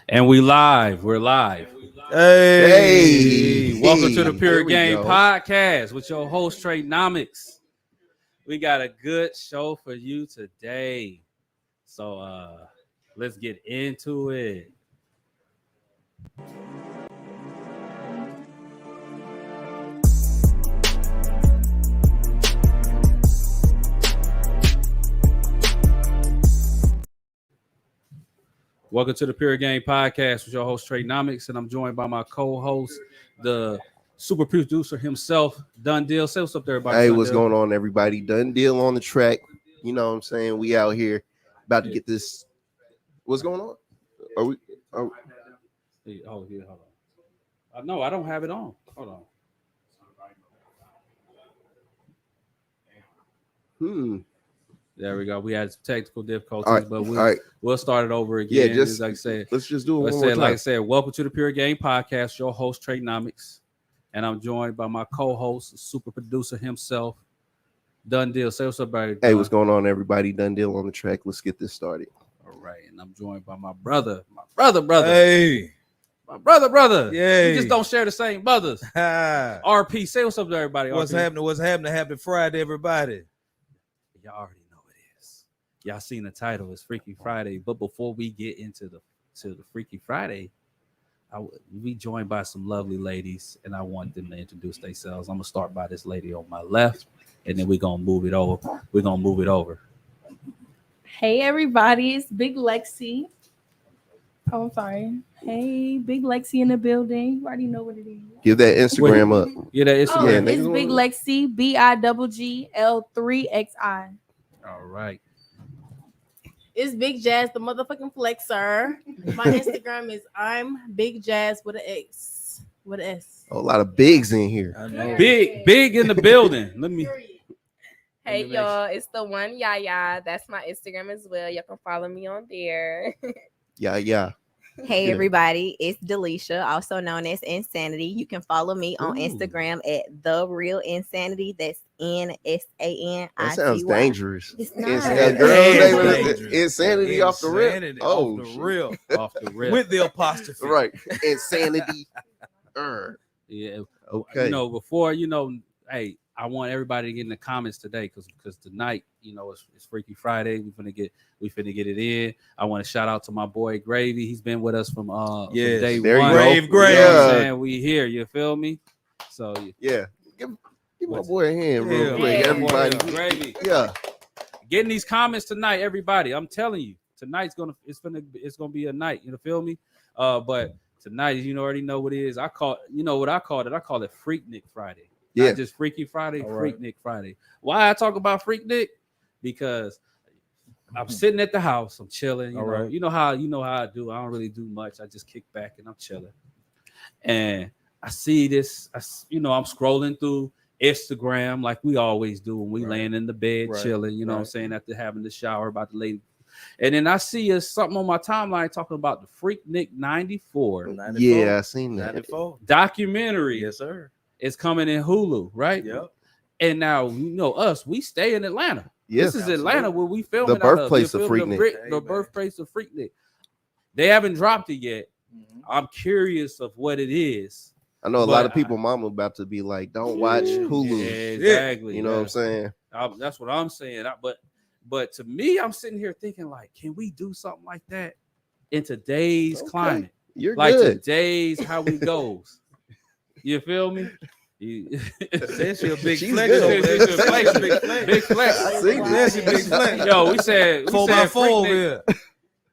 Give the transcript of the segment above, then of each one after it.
And we're live. Hey, Welcome to the Pure here we Game go. Podcast with your host, Freaknik. We got a good show for you today. So let's get into it. Welcome to the Pure Game Podcast with your host, Freaknik, and I'm joined by my co-host, the super producer himself, Done Deal. Say what's up there, everybody. Hey, what's going on, everybody? Done deal on the track. You know what I'm saying? We out here about to get this. What's going on? Are we? Oh, hold on. No, I don't have it on. Hold on. There we go. We had some technical difficulties, but we'll start it over again. Yeah, just like I said, let's just do it. Like I said, welcome to the Pure Game Podcast. Your host, Freaknik, and I'm joined by my co-host, super producer himself, Done Deal. Say what's up, everybody. Hey, what's going on, everybody? Done deal on the track. Let's get this started. All right, and I'm joined by my brother. Hey, my brother. Yeah, we just don't share the same brothers. RP, say what's up to everybody. What's RP? happening? What's happening? Happy Friday, everybody. Y'all already know it is. Y'all seen the title. It's Freaky Friday. But before we get into the Freaky Friday, we joined by some lovely ladies, and I want them to introduce themselves. I'm gonna start by this lady on my left, and then we're gonna move it over. Hey everybody, it's Big Lexi. Oh, I'm sorry. Hey, Big Lexi in the building. You already know what it is. Give that Instagram up. Yeah, that Instagram. It's Big Lexi, BIGGL3XI. All right. It's Big Jazz, the motherfucking flexer. My Instagram is I'm Big Jazz with an X. With an S. A lot of bigs in here. I know. Big in the building. Let me. Hey y'all, it's the one Yaya. That's my Instagram as well. Y'all can follow me on there. Yeah. Hey Yeah. everybody, it's Delisha, also known as Insanity. You can follow me on Instagram at The Real Insanity. That's NSANITY. That sounds dangerous. It's not. Insanity off the rip. Insanity Oh, off the real. Off the rip. With the apostrophe. right. Insanity. Yeah. Okay. Before hey, I want everybody to get in the comments today because tonight, it's Freaky Friday. We finna get it in. I want to shout out to my boy Gravy. He's been with us from day there one. you go. Grave. You know what I'm saying? We here. You feel me? So Yeah. Give my boy a hand real Yeah. quick, Yeah. everybody. Gravy. Yeah. Get in these comments tonight, everybody. I'm telling you, tonight's gonna be a night. You feel me? But tonight, already know what it is. I call it. I call it Freaknik Friday. Yeah. Not just Freaky Friday, All right. Freaknik Friday. Why I talk about Freaknik? Because I'm sitting at the house, I'm chilling. All right. You know how I do. I don't really do much. I just kick back and I'm chilling. And I see this. I'm scrolling through Instagram like we always do when we laying in the bed chilling. You know what I'm saying, after having the shower, about the lady. And then I see something on my timeline talking about the Freaknik 94 Yeah, I seen that. 94. documentary. Yes, sir. It's coming in Hulu, right? Yep. And now us, we stay in Atlanta. Yeah. This is Atlanta where we filming. The birthplace of You feel me? Freaknik. The birthplace of Freaknik. They haven't dropped it yet. Mhm. I'm curious of what it is. I know a But lot of people, mama, about to be like, don't watch Hulu. Yeah, exactly. You know what I'm saying? That's what I'm saying. But to me, I'm sitting here thinking, like, can we do something like that in today's climate? You're Like good. today's how it goes. You feel me? That's your big She's flex. good. over there. Big flex. Big flex. Big flex. I see That's your big flex. Yo, we said 4x4 Freaknik, over here.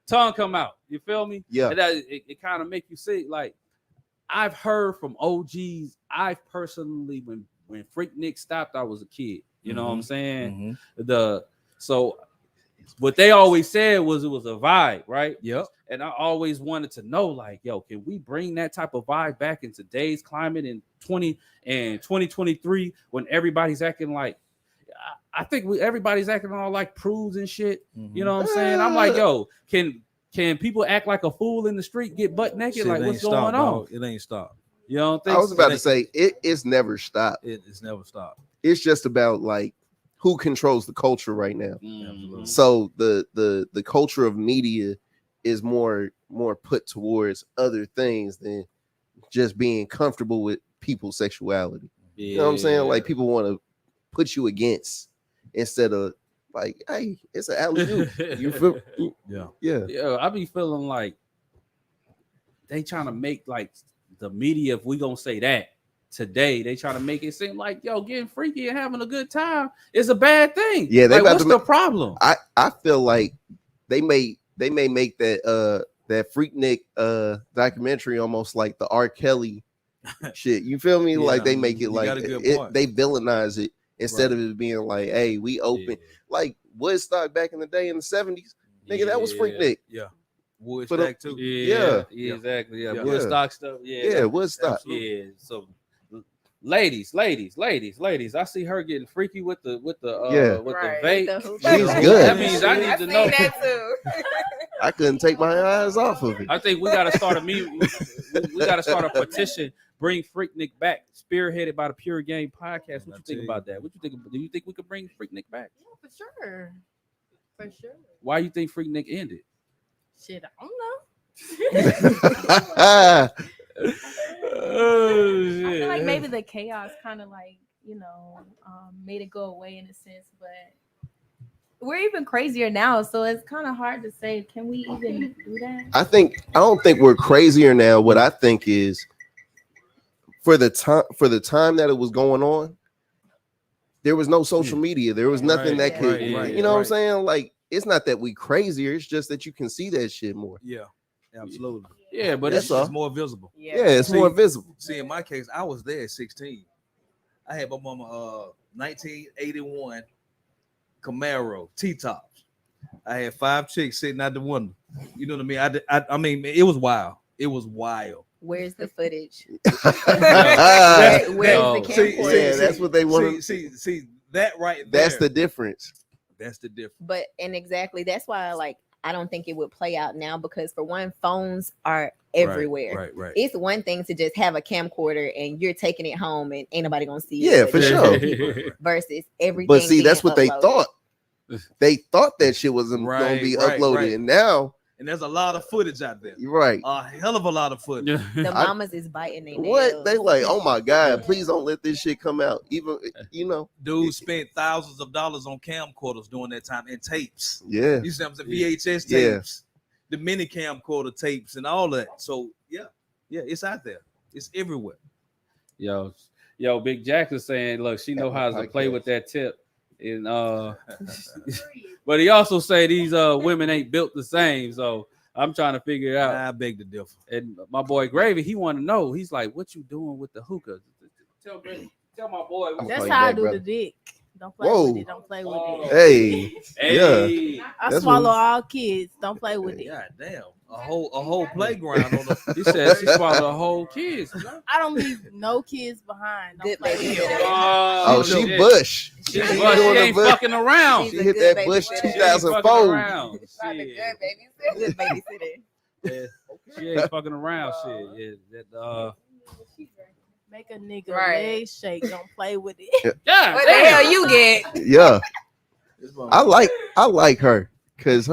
tongue come out. You feel me? Yeah. And it kind of make you see, like, I've heard from OGs. I've personally, when Freaknik stopped, I was a kid. You know what I'm saying? So what they always said was it was a vibe, right? Yep. And I always wanted to know, like, yo, can we bring that type of vibe back in today's climate in 2023 when everybody's acting like, I think everybody's acting all like prudes and shit. You know what I'm saying? I'm like, yo, can people act like a fool in the street, get butt naked? Shit, like, it what's ain't stopped, going on? dog. It ain't stopped. You don't think? I was about to say it's never stopped. It's never stopped. It's just about like who controls the culture right now. Mm. So the culture of media is more more put towards other things than just being comfortable with people's sexuality. You know what I'm saying? Like people want to put you against instead of like, hey, it's an alley-oop. You feel? Yeah. I be feeling like they trying to make like the media, if we gonna say that today, they trying to make it seem like getting freaky and having a good time is a bad thing. Yeah, they like, what's the problem? I feel like they may make that Freaknik documentary almost like the R. Kelly shit. You feel me? Like they make it like they villainize it instead of it being like, hey, we open like Woodstock back in the day in the 70s. Nigga, that was Freaknik. Yeah. Woodstock too. Yeah, exactly. Yeah, Woodstock stuff. Yeah, Woodstock. Absolutely. Yeah. So ladies, I see her getting freaky with the vape. She's good. That means I need to know that too. I couldn't take my eyes off of it. I think we gotta start we gotta start a petition. Bring Freaknik back, spearheaded by the Pure Game Podcast. What you think about that? What you think? Do you think we could bring Freaknik back? Yeah, for sure. For sure. Why you think Freaknik ended? Shit, I don't know. Oh, I shit. feel like maybe the chaos kind of like, made it go away in a sense, but we're even crazier now, so it's kind of hard to say. Can we even do that? I don't think we're crazier now. What I think is for the time that it was going on, there was no social media. There was nothing that could, you know what I'm saying? Like, it's not that we crazier. It's just that you can see that shit more. Yeah, absolutely. Yeah, but it's more visible. Yeah, it's more visible. See, in my case, I was there at 16. I had my mama 1981 Camaro T-tops. I had 5 chicks sitting out the window. You know what I mean? I mean, it was wild. It was wild. Where's the footage? Where's the camcorder? That's what they want. See that right there. That's the difference. That's the difference. But exactly that's why I don't think it would play out now, because for one, phones are everywhere. Right. It's one thing to just have a camcorder and you're taking it home and ain't nobody gonna see it. Yeah, for sure. Versus everything. But see, that's what they uploaded. thought. They thought that shit wasn't gonna be uploaded, and now. And there's a lot of footage out there. You're right. A hell of a lot of footage. The mamas is biting their nails. What? They like, oh my God, please don't let this shit come out. Even, Dudes spent thousands of dollars on camcorders during that time and tapes. Yeah. You see what I'm saying? VHS tapes, the mini camcorder tapes and all that. So yeah, it's out there. It's everywhere. Yo, Big Jack is saying, look, she know how to play with that tip. And but he also say these women ain't built the same, so I'm trying to figure it out. I beg to differ. And my boy Gravy, he want to know. He's like, "What you doing with the hookah?" Tell my boy. That's how I do the dick. Don't play with it. Don't play with it. Hey. I swallow all kids. Don't play with it. God damn. A whole playground on the. He said she swallowed a whole kids. I don't leave no kids behind. Don't play with it. Oh, she bush. She ain't fucking around. She hit that bush 2004. Good babysitter. Yeah, she ain't fucking around. Shit. Yeah, Make a nigga leg shake. Don't play with it. Yeah. What the hell you get? Yeah. I like her because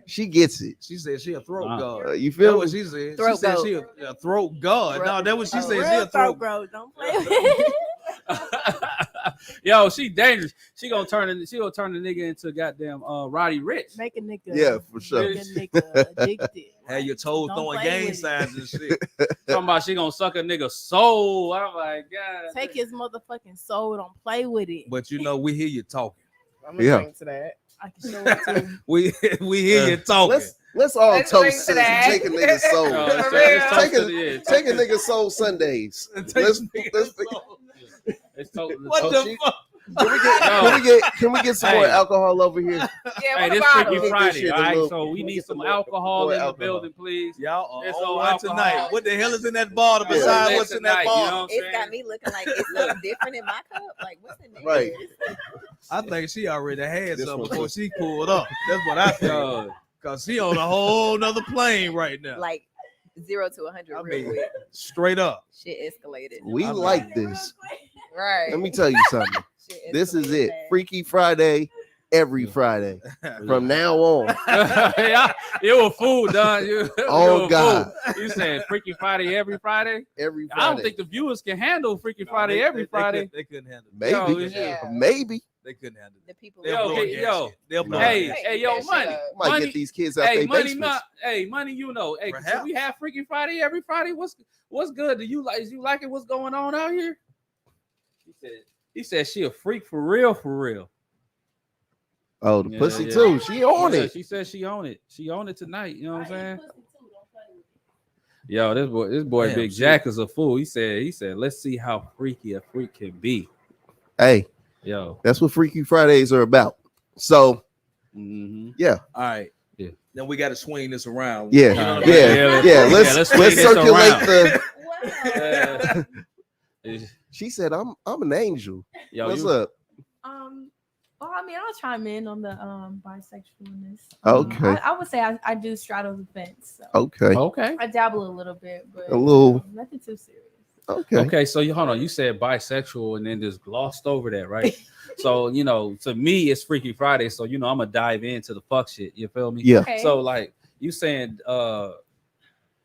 she gets it. She said she a throat guard. You feel what me? she said? Throat she said she a throat guard. No, that's what she said. She a throat guard. Don't play with it. Yo, she dangerous. She gonna turn the nigga into goddamn Roddy Rich. Make a nigga. Yeah, for sure. Make a nigga addicted. Have your toes Don't throwing play gang with it. signs and shit. Talking about she gonna suck a nigga soul. I'm like, God. Take his motherfucking soul. Don't play with it. But we hear you talking. I'm gonna drink to that. I can show it to you. We hear you talking. Let's all Let's drink toast to to that. take a nigga's soul. No, Take a nigga's soul Sundays. Let's What the fuck? Can we get some more alcohol over here? Yeah, Hey, what this about Freaky Get Friday, this shit all a right? little- So we need get some some alcohol more in the alcohol. building, please. Y'all It's on all one alcohol. tonight. What the hell is in that bottle Yeah. besides what's in that Tonight, you know bottle? what I'm It's got me looking like it's looking different in my cup. Like, what's in there? Right. I think she already had This some one. before she pulled up. That's what I think. Yo, Cause she on a whole nother plane right now. Like 0 to 100 I real mean, quick. straight up. Shit escalated. We like this. Right. Let me tell you something. Shit This is escalated it. fast. Freaky Friday. every Friday from now on. Yeah, you a fool, dog. Oh God, You said Freaky Friday every Friday? Every Friday. I don't think the viewers can handle Freaky Friday every Friday. They couldn't handle it. Maybe They couldn't handle it. The people. They'll blow Hey, yo, money. Might get these kids out their basements. Money. You know, hey, so we have Freaky Friday every Friday. What's good? Do you like it? What's going on out here? He said she a freak for real. Oh, the pussy too. She on it. She said she on it. She on it tonight. You know what I'm saying? Yo, this boy Big Jack is a fool. He said, let's see how freaky a freak can be. Hey, yo, that's what Freaky Fridays are about. So, yeah. All right. Yeah. Then we got to swing this around. Yeah. You know Let's circulate the. She said, "I'm an angel." Yo, what's up? Well, I mean, I'll chime in on the bisexualness. Okay. I would say I do straddle the fence. So. Okay. I dabble a little bit, but nothing too serious. Okay. So hold on. You said bisexual and then just glossed over that, right? So to me, it's Freaky Friday. So I'm gonna dive into the fuck shit. You feel me? Yeah. Okay. So like you saying,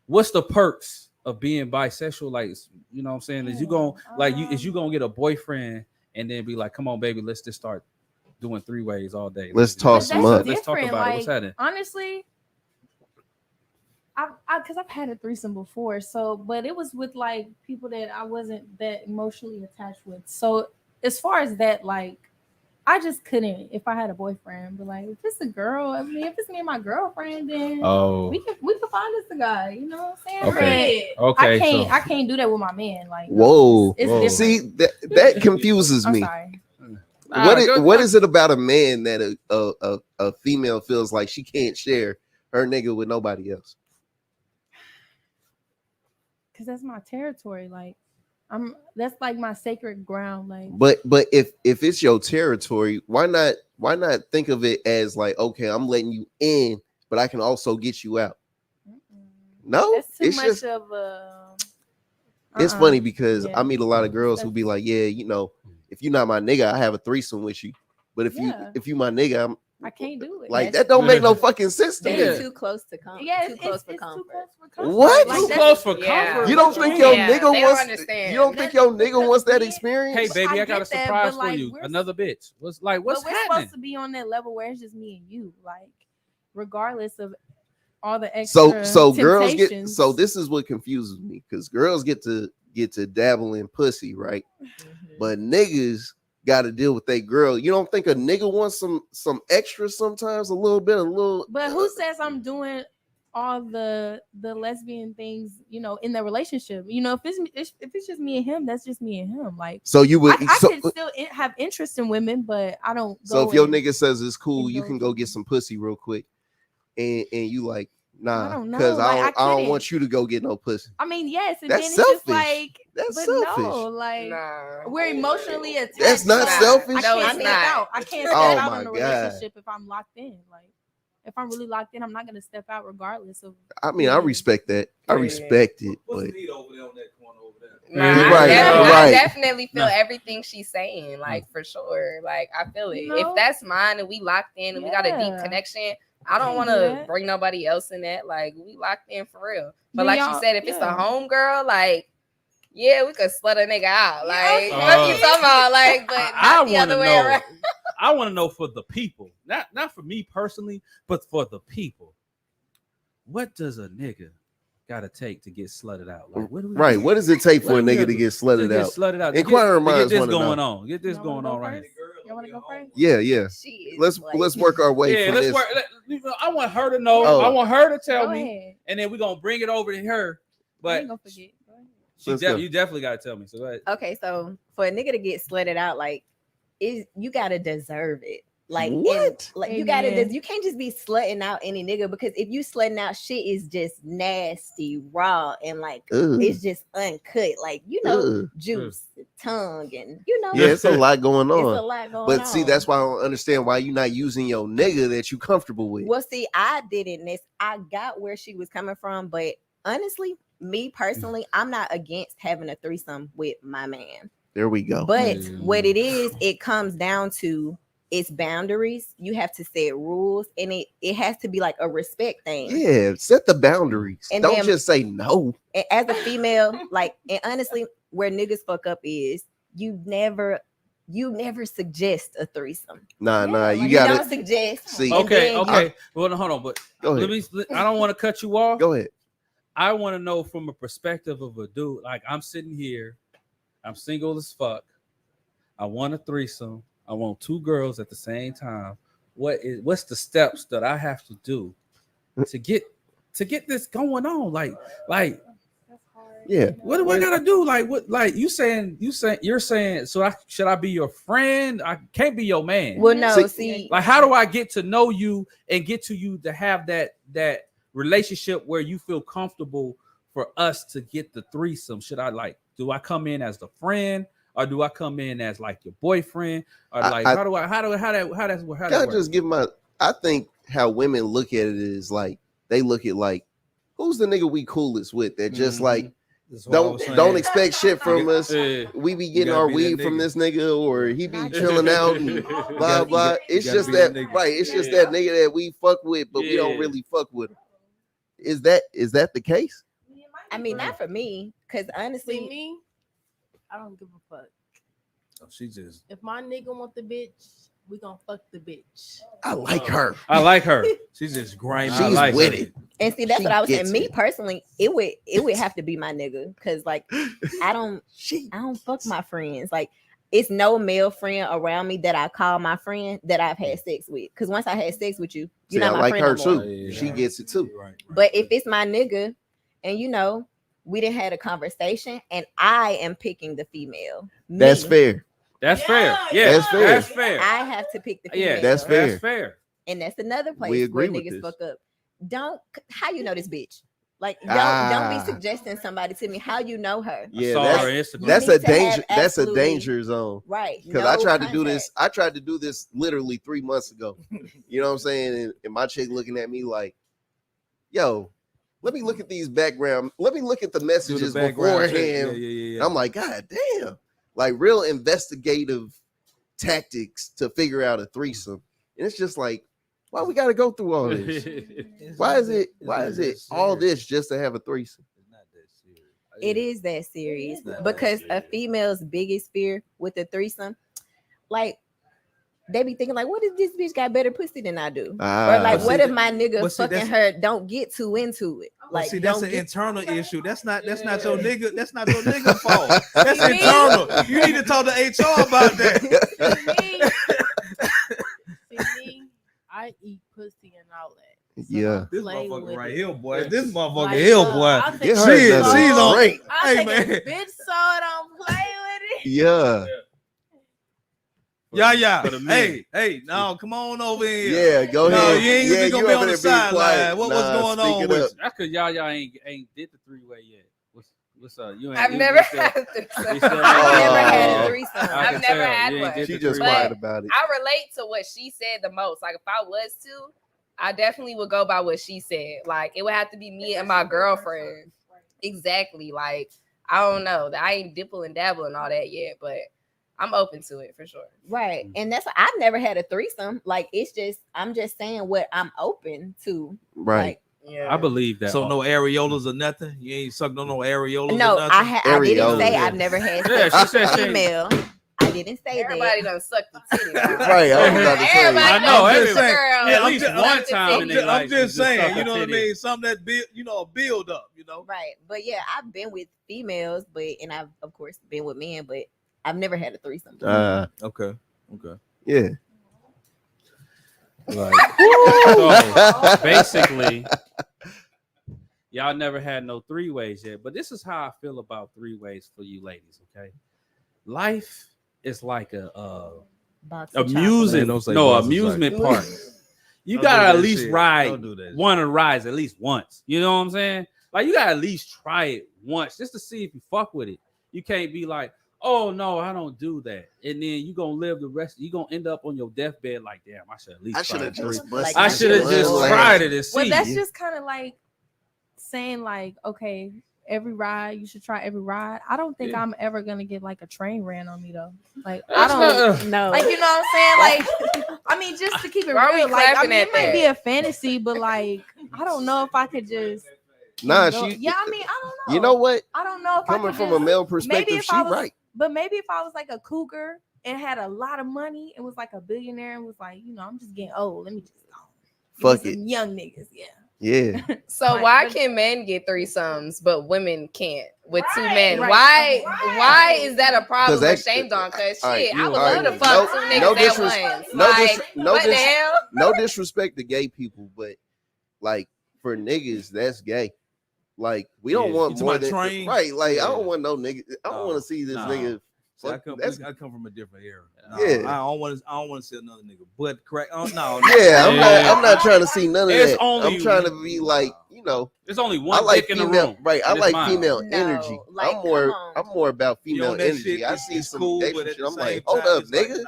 what's the perks of being bisexual? Like, you know what I'm saying? Is you gonna get a boyfriend and then be like, come on, baby, let's just start doing 3-ways all day. Let's toss them up. Let's talk about it. What's happening? Honestly, because I've had a threesome before, but it was with like people that I wasn't that emotionally attached with. So as far as that, like, I just couldn't if I had a boyfriend. But like, if it's a girl, I mean, if it's me and my girlfriend, then we can find us a guy. You know what I'm saying? Okay. I can't do that with my man. Like, whoa. It's See that confuses me. Sorry. What is it about a man that a female feels like she can't share her nigga with nobody else? Because that's my territory. Like, that's like my sacred ground. Like, but if it's your territory, why not think of it as like, okay, I'm letting you in, but I can also get you out? No, that's too much of a. It's funny because I meet a lot of girls who be like, yeah, if you're not my nigga, I have a threesome with you. But if you my nigga, I can't do it. Like, that don't make no fucking sense to me. Too close to comfort. Yeah, too close for comfort. What? Too close for comfort? You don't think your nigga wants? You don't think your nigga wants that experience? Hey, baby, I got a surprise for you. Another bitch. What's happening? We're supposed to be on that level where it's just me and you, like, regardless of all the extra. So girls get. So this is what confuses me, because girls get to dabble in pussy, right? But niggas got to deal with that girl. You don't think a nigga wants some extra sometimes, a little bit. But who says I'm doing all the lesbian things, in the relationship? If it's just me and him, that's just me and him. Like, so you would. I could still have interest in women, but I don't. So if your nigga says it's cool, you can go get some pussy real quick, and you like, nah, because I don't want you to go get no pussy. I mean, yes, and that's then it's selfish. just like, that's but selfish. No, like, we're emotionally attached. That's not selfish. I can't step out. I can't step out in a relationship if I'm locked in. Like, if I'm really locked in, I'm not gonna step out regardless of. I mean, I respect that. I respect it. What's but the need over there on that corner over there? I definitely feel everything she's saying, like, for sure. Like, I feel it. If that's mine and we locked in and we got a deep connection, I don't want to bring nobody else in that. Like, we locked in for real. But like she said, if it's a home girl, like, yeah, we could slut a nigga out. Like, what you talking about? Like, but not the other way around. I want to know for the people, not for me personally, but for the people. What does a nigga gotta take to get slutted out? Like, what does it take for a nigga to get slutted out? Inquiring minds want to know. Get this going on right here. You want to go first? Yeah. Let's work our way. Yeah, let's work. I want her to know. I want her to tell me, and then we're gonna bring it over to her. But I ain't gonna forget. you definitely gotta tell me. So go ahead. Okay, so for a nigga to get slutted out, like, you gotta deserve it. Like, what? You gotta. You can't just be slutting out any nigga, because if you slutting out, shit is just nasty, raw, and like it's just uncut. Like, juice, tongue, and Yeah, it's a lot going on. It's a lot going on. But see, that's why I don't understand why you're not using your nigga that you comfortable with. Well, see, I didn't. I got where she was coming from, but honestly, me personally, I'm not against having a threesome with my man. There we go. But what it is, it comes down to it's boundaries. You have to set rules, and it has to be like a respect thing. Yeah, set the boundaries. And don't just say no. And as a female, like, and honestly, where niggas fuck up is you never suggest a threesome. Nah, you gotta don't suggest. See, okay. Well, hold on, but I don't want to cut you off. Go ahead. I want to know from a perspective of a dude. Like, I'm sitting here, I'm single as fuck. I want a threesome. I want 2 girls at the same time. What's the steps that I have to do to get this going on? Like, yeah. What do I gotta do? Like, what? Like, you're saying. So should I be your friend? I can't be your man. Well, no. See, like, how do I get to know you and get to you to have that relationship where you feel comfortable for us to get the threesome? Do I come in as the friend, or do I come in as like your boyfriend, or like how that just give I think how women look at it is like they look at like, who's the nigga we coolest with that just like don't expect shit from us. We be getting our weed from this nigga, or he be chilling out and blah blah. It's just that right. It's just that nigga that we fuck with, but we don't really fuck with him. Is that the case? I mean, not for me, because honestly, me, I don't give a fuck. Oh, she just. If my nigga want the bitch, we gonna fuck the bitch. I like her. She's just grimy. She's with it. And see, that's what I was saying. Me personally, it would have to be my nigga, because like I don't fuck my friends. Like, it's no male friend around me that I call my friend that I've had sex with. Because once I had sex with you, you're not my friend her no more. too. Yeah. She gets it too. Right. But if it's my nigga, and we didn't had a conversation, and I am picking the female. That's fair. That's fair. Yeah, that's fair. I have to pick the female. Yeah, that's fair. That's fair. And that's another place where niggas fuck up. How you know this bitch? Like, don't be suggesting somebody to me. How you know her? Yeah, that's a danger. That's a danger zone, right? Because I tried to do this. I tried to do this literally 3 months ago. You know what I'm saying? And my chick looking at me like, "Yo, let me look at these background. Let me look at the messages beforehand." Yeah. I'm like, God damn. Like, real investigative tactics to figure out a threesome. And it's just like, why we got to go through all this? Why is it all this just to have a threesome? It's not that serious. It is that serious, because a female's biggest fear with a threesome, like, they be thinking like, what if this bitch got better pussy than I do? Or like, what if my nigga fucking her don't get too into it? Like, see, that's an internal issue. That's not your nigga. That's not your nigga fault. That's internal. You need to talk to HR about that. See me, I eat pussy and all that. So yeah, this motherfucker right here, boy. This This motherfucker here, boy. She's on. Hey man, bitch, so don't play with it. Yeah. Yeah. Hey, no, come on over here. Yeah, go ahead. No, you ain't gonna be on the sideline. What's going on with you? That's because y'all ain't did the 3-way yet. What's up? I've never had a threesome. I've never had one. She just lied about it. I relate to what she said the most. Like, if I was to, I definitely would go by what she said. Like, it would have to be me and my girlfriend. Exactly. Like, I don't know. I ain't dipple and dabble and all that yet, but I'm open to it for sure. Right. And that's why I've never had a threesome. Like, I'm just saying what I'm open to. Right. Like, yeah. I believe that. So no areolas or nothing? You ain't sucked on no areolas? No, or nothing? I didn't say I've never had sex with a female. I didn't say everybody that. Done suck the titty. Right. I know. At least one time. I'm just saying. You know what I mean? Something that build up. You know. Right. But yeah, I've been with females, and I've of course been with men, but I've never had a threesome. Okay. Yeah. Like, so basically, y'all never had no 3-ways yet. But this is how I feel about 3-ways for you ladies. Okay, life is like a amusement park. You gotta at least ride one of the rides at least once. You know what I'm saying? Like, you gotta at least try it once just to see if you fuck with it. You can't be like, oh no, I don't do that, and then you gonna live the rest. You gonna end up on your deathbed like, damn, I should at least. I should have just tried it and see. Well, that's just kind of like saying like, okay, every ride. You should try every ride. I don't think I'm ever gonna get like a train ran on me though. Like I don't know. Like you know what I'm saying? Like I mean, just to keep it real, like I mean, it might be a fantasy, but like I don't know if I could just. Nah, I mean, I don't know. You know what? I don't know if coming from a male perspective, she right. But maybe if I was like a cougar and had a lot of money and was like a billionaire and was like, you know, I'm just getting old. Let me just fuck it. Young niggas, yeah. Yeah. So why can men get threesomes but women can't with two men? Why is that a problem or shamed on? Cause shit, I would love to fuck two niggas at once. No disrespect to gay people, but like for niggas, that's gay. Like we don't want more than right. Like I don't want no nigga. I don't want to see this nigga. I come from a different era. Yeah, I don't want to see another nigga. But correct. Oh no. Yeah, I'm not trying to see none of that. I'm trying to be like, you know, there's only one dick in the room. Right. I like female energy. Like, I'm more about female energy. I see some gay shit. I'm like, hold up, nigga.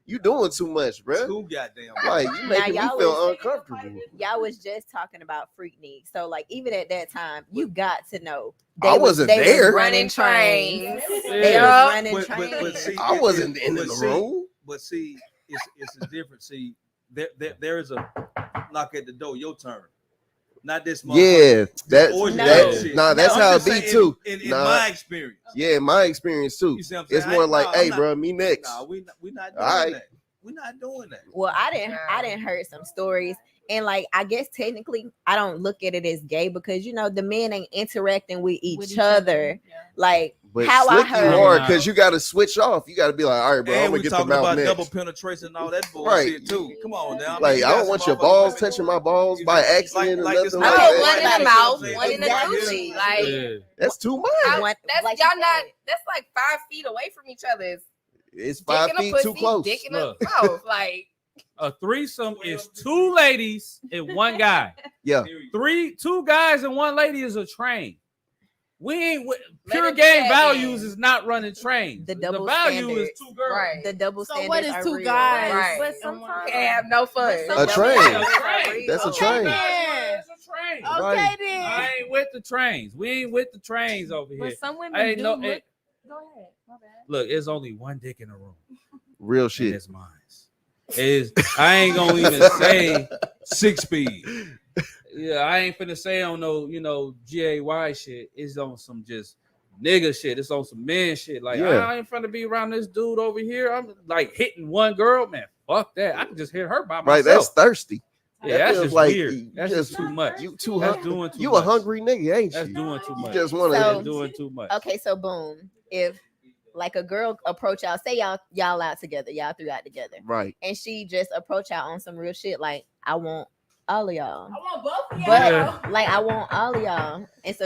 You doing too much, bro. Too goddamn. Like you making me feel uncomfortable. Y'all was just talking about Freaknik, so like even at that time, you got to know. I wasn't there. Was running trains. They was running trains. But see, I wasn't in the room. But see, it's a difference. See, there is a knock at the door. Your turn. Not this month. Yeah, that's how it be too. In my experience. Yeah, my experience too. It's more like, hey, bro, me next. Nah, we not doing that. We're not doing that. Well, I didn't heard some stories, and like I guess technically I don't look at it as gay because you know the men ain't interacting with each other. Yeah. Like but how I heard, because you got to switch off. You got to be like, all right, bro, I'm gonna get them out about next. Double penetration and all that bullshit too. Come on now. Like I don't want your balls touching my balls by accident. One in the mouth, one in the coochie. Like that's too much. That's y'all not. That's like 5 feet away from each other. It's 5 feet too close. Dick in the mouth, like. A threesome is 2 ladies and 1 guy. Yeah. 2 guys and 1 lady is a train. We ain't pure game values is not running trains. The value is 2 girls. Right. The double standards. So what is 2 guys? Right. But sometimes can't have no fun. A train. That's a train. It's a train. Okay then. I ain't with the trains. We ain't with the trains over here. But some women do. Go ahead. My bad. Look, there's only 1 dick in the room. Real shit. It's mine. I ain't gonna even say 6 speed. Yeah, I ain't finna say on no, GAY shit. It's on some just nigga shit. It's on some man shit. Like I ain't finna be around this dude over here. I'm like hitting 1 girl, man. Fuck that. I can just hit her by myself. Right, that's thirsty. Yeah, that's just like weird. That's just too much. You too hungry. You a hungry nigga, ain't you? That's doing too much. You just want to doing too much. Okay, so boom. If like a girl approach y'all, say y'all out together, y'all 3 out together, right? And she just approach y'all on some real shit, like I want all of y'all. I want both of y'all. But like I want all of y'all, and so.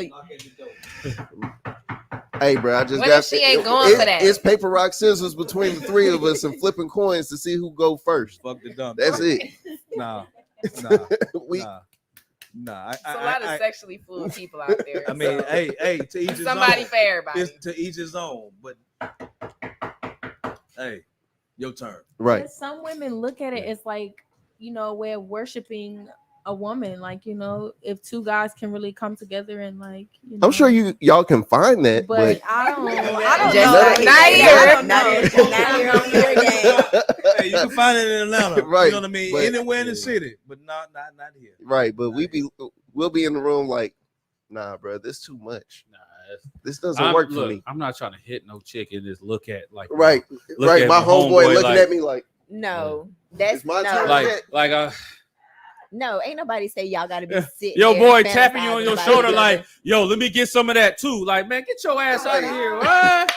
Hey, bro, I just what got. If she ain't going for that. It's paper, rock, scissors between the 3 of us and flipping coins to see who go first. Fuck the dumb. That's it. Nah. Nah, it's a lot of sexually fluid people out there. I mean, hey, to each his somebody own. for everybody. It's to each his own, but hey, your turn. Right. But some women look at it as like, we're worshiping a woman. Like, if 2 guys can really come together and like, I'm sure y'all can find that, but I don't know. Not here on your game. Hey, you can find it in Atlanta, right? You know what I mean? But, anywhere in the city, but not here. Right, but we'll be in the room like, nah, bro, this too much. Nah, this doesn't work for me. I'm not trying to hit no chick and just look at like right. My homeboy looking at me like, no, that's my no. turn. No, ain't nobody say y'all gotta be sitting. Yo, boy, tapping you on your shoulder like, yo, let me get some of that too. Like, man, get your ass out of here. What?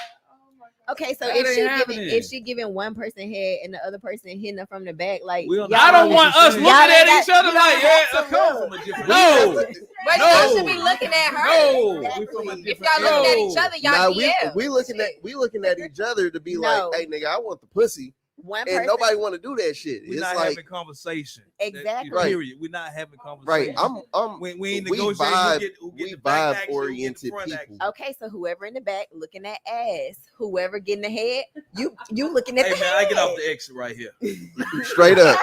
Okay, so if she giving one person head and the other person hitting her from the back, like I don't want us looking at each other like, come from a different. No, but y'all should be looking at her. No, if y'all looking at each other, y'all we looking at each other to be like, hey, nigga, I want the pussy. And nobody want to do that shit. We're not having conversation. Exactly. Period. We're not having conversation. Right. We ain't negotiating. We vibe oriented people. Okay, so whoever in the back looking at ass, whoever getting the head, you looking at the head. I get off the exit right here. Straight up.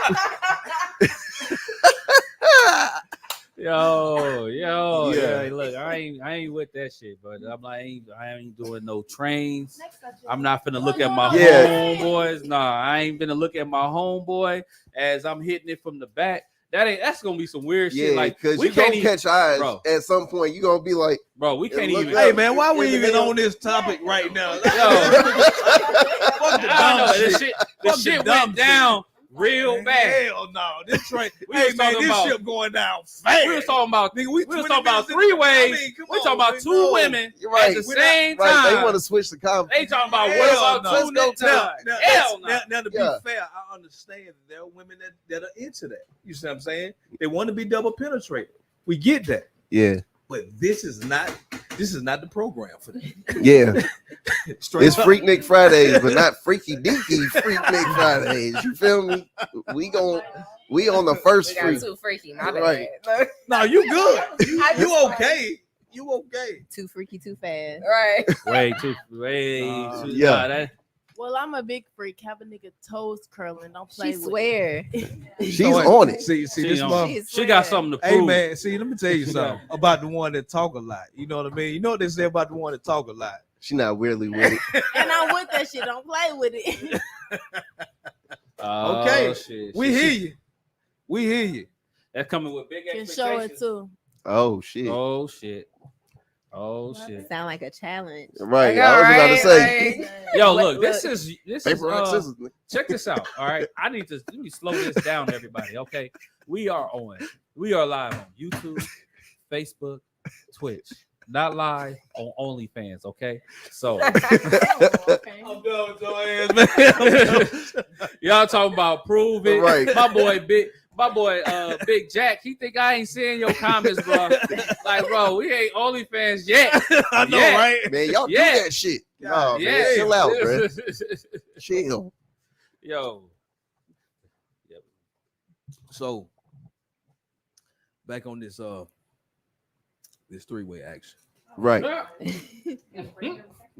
Yeah. Look, I ain't with that shit, but I'm like, I ain't doing no trains. I'm not finna look at my homeboys. Nah, I ain't finna look at my homeboy as I'm hitting it from the back. That's gonna be some weird shit. Like, because we can't catch eyes, bro. At some point, you gonna be like, bro, we can't even. Hey man, why we even on this topic right now? Fuck the shit. The shit went down real bad. Hell no, this train. Hey man, this ship going down fast. We was talking about we was talking about three ways. We talking about two women at the same time. They want to switch the conversation. They talking about what about two niggas? Hell no. Now to be fair, I understand that there are women that are into that. You see what I'm saying? They want to be double penetrated. We get that. Yeah. But this is not the program for that. Yeah. It's Freaknik Fridays, but not freaky deaky Freaknik Fridays. You feel me? We on the first freak. Too freaky, my right. bad. No, you good. You okay. You okay. Too freaky, too fast. Right. Way too. Yeah. Well, I'm a big freak. Have a nigga toes curling. Don't play with swear. She's on it. See this mom. She got something to prove. Hey man, see, let me tell you something about the one that talk a lot. You know what I mean? You know what they say about the one that talk a lot. She not weirdly with it. And I'm with that shit. Don't play with it. Okay. Shit. We hear you. We hear you. That's coming with big Can expectations. show it too. Oh shit. Oh shit. Sound like a challenge. Right. I was about to say. Right. Yo, look, this is paper, rock, scissors. Check this out. All right. Let me slow this down, everybody. Okay. We are live on YouTube, Facebook, Twitch. Not live on OnlyFans, okay? So I'm done with your ass, man. Y'all talking about prove it. Right. My boy Big Jack, he think I ain't seeing your comments, bro. Like, bro, we ain't OnlyFans yet. I know, right? Man, y'all do that shit. No, man, chill out, bro. Chill. Yo. So back on this this three-way action. Right.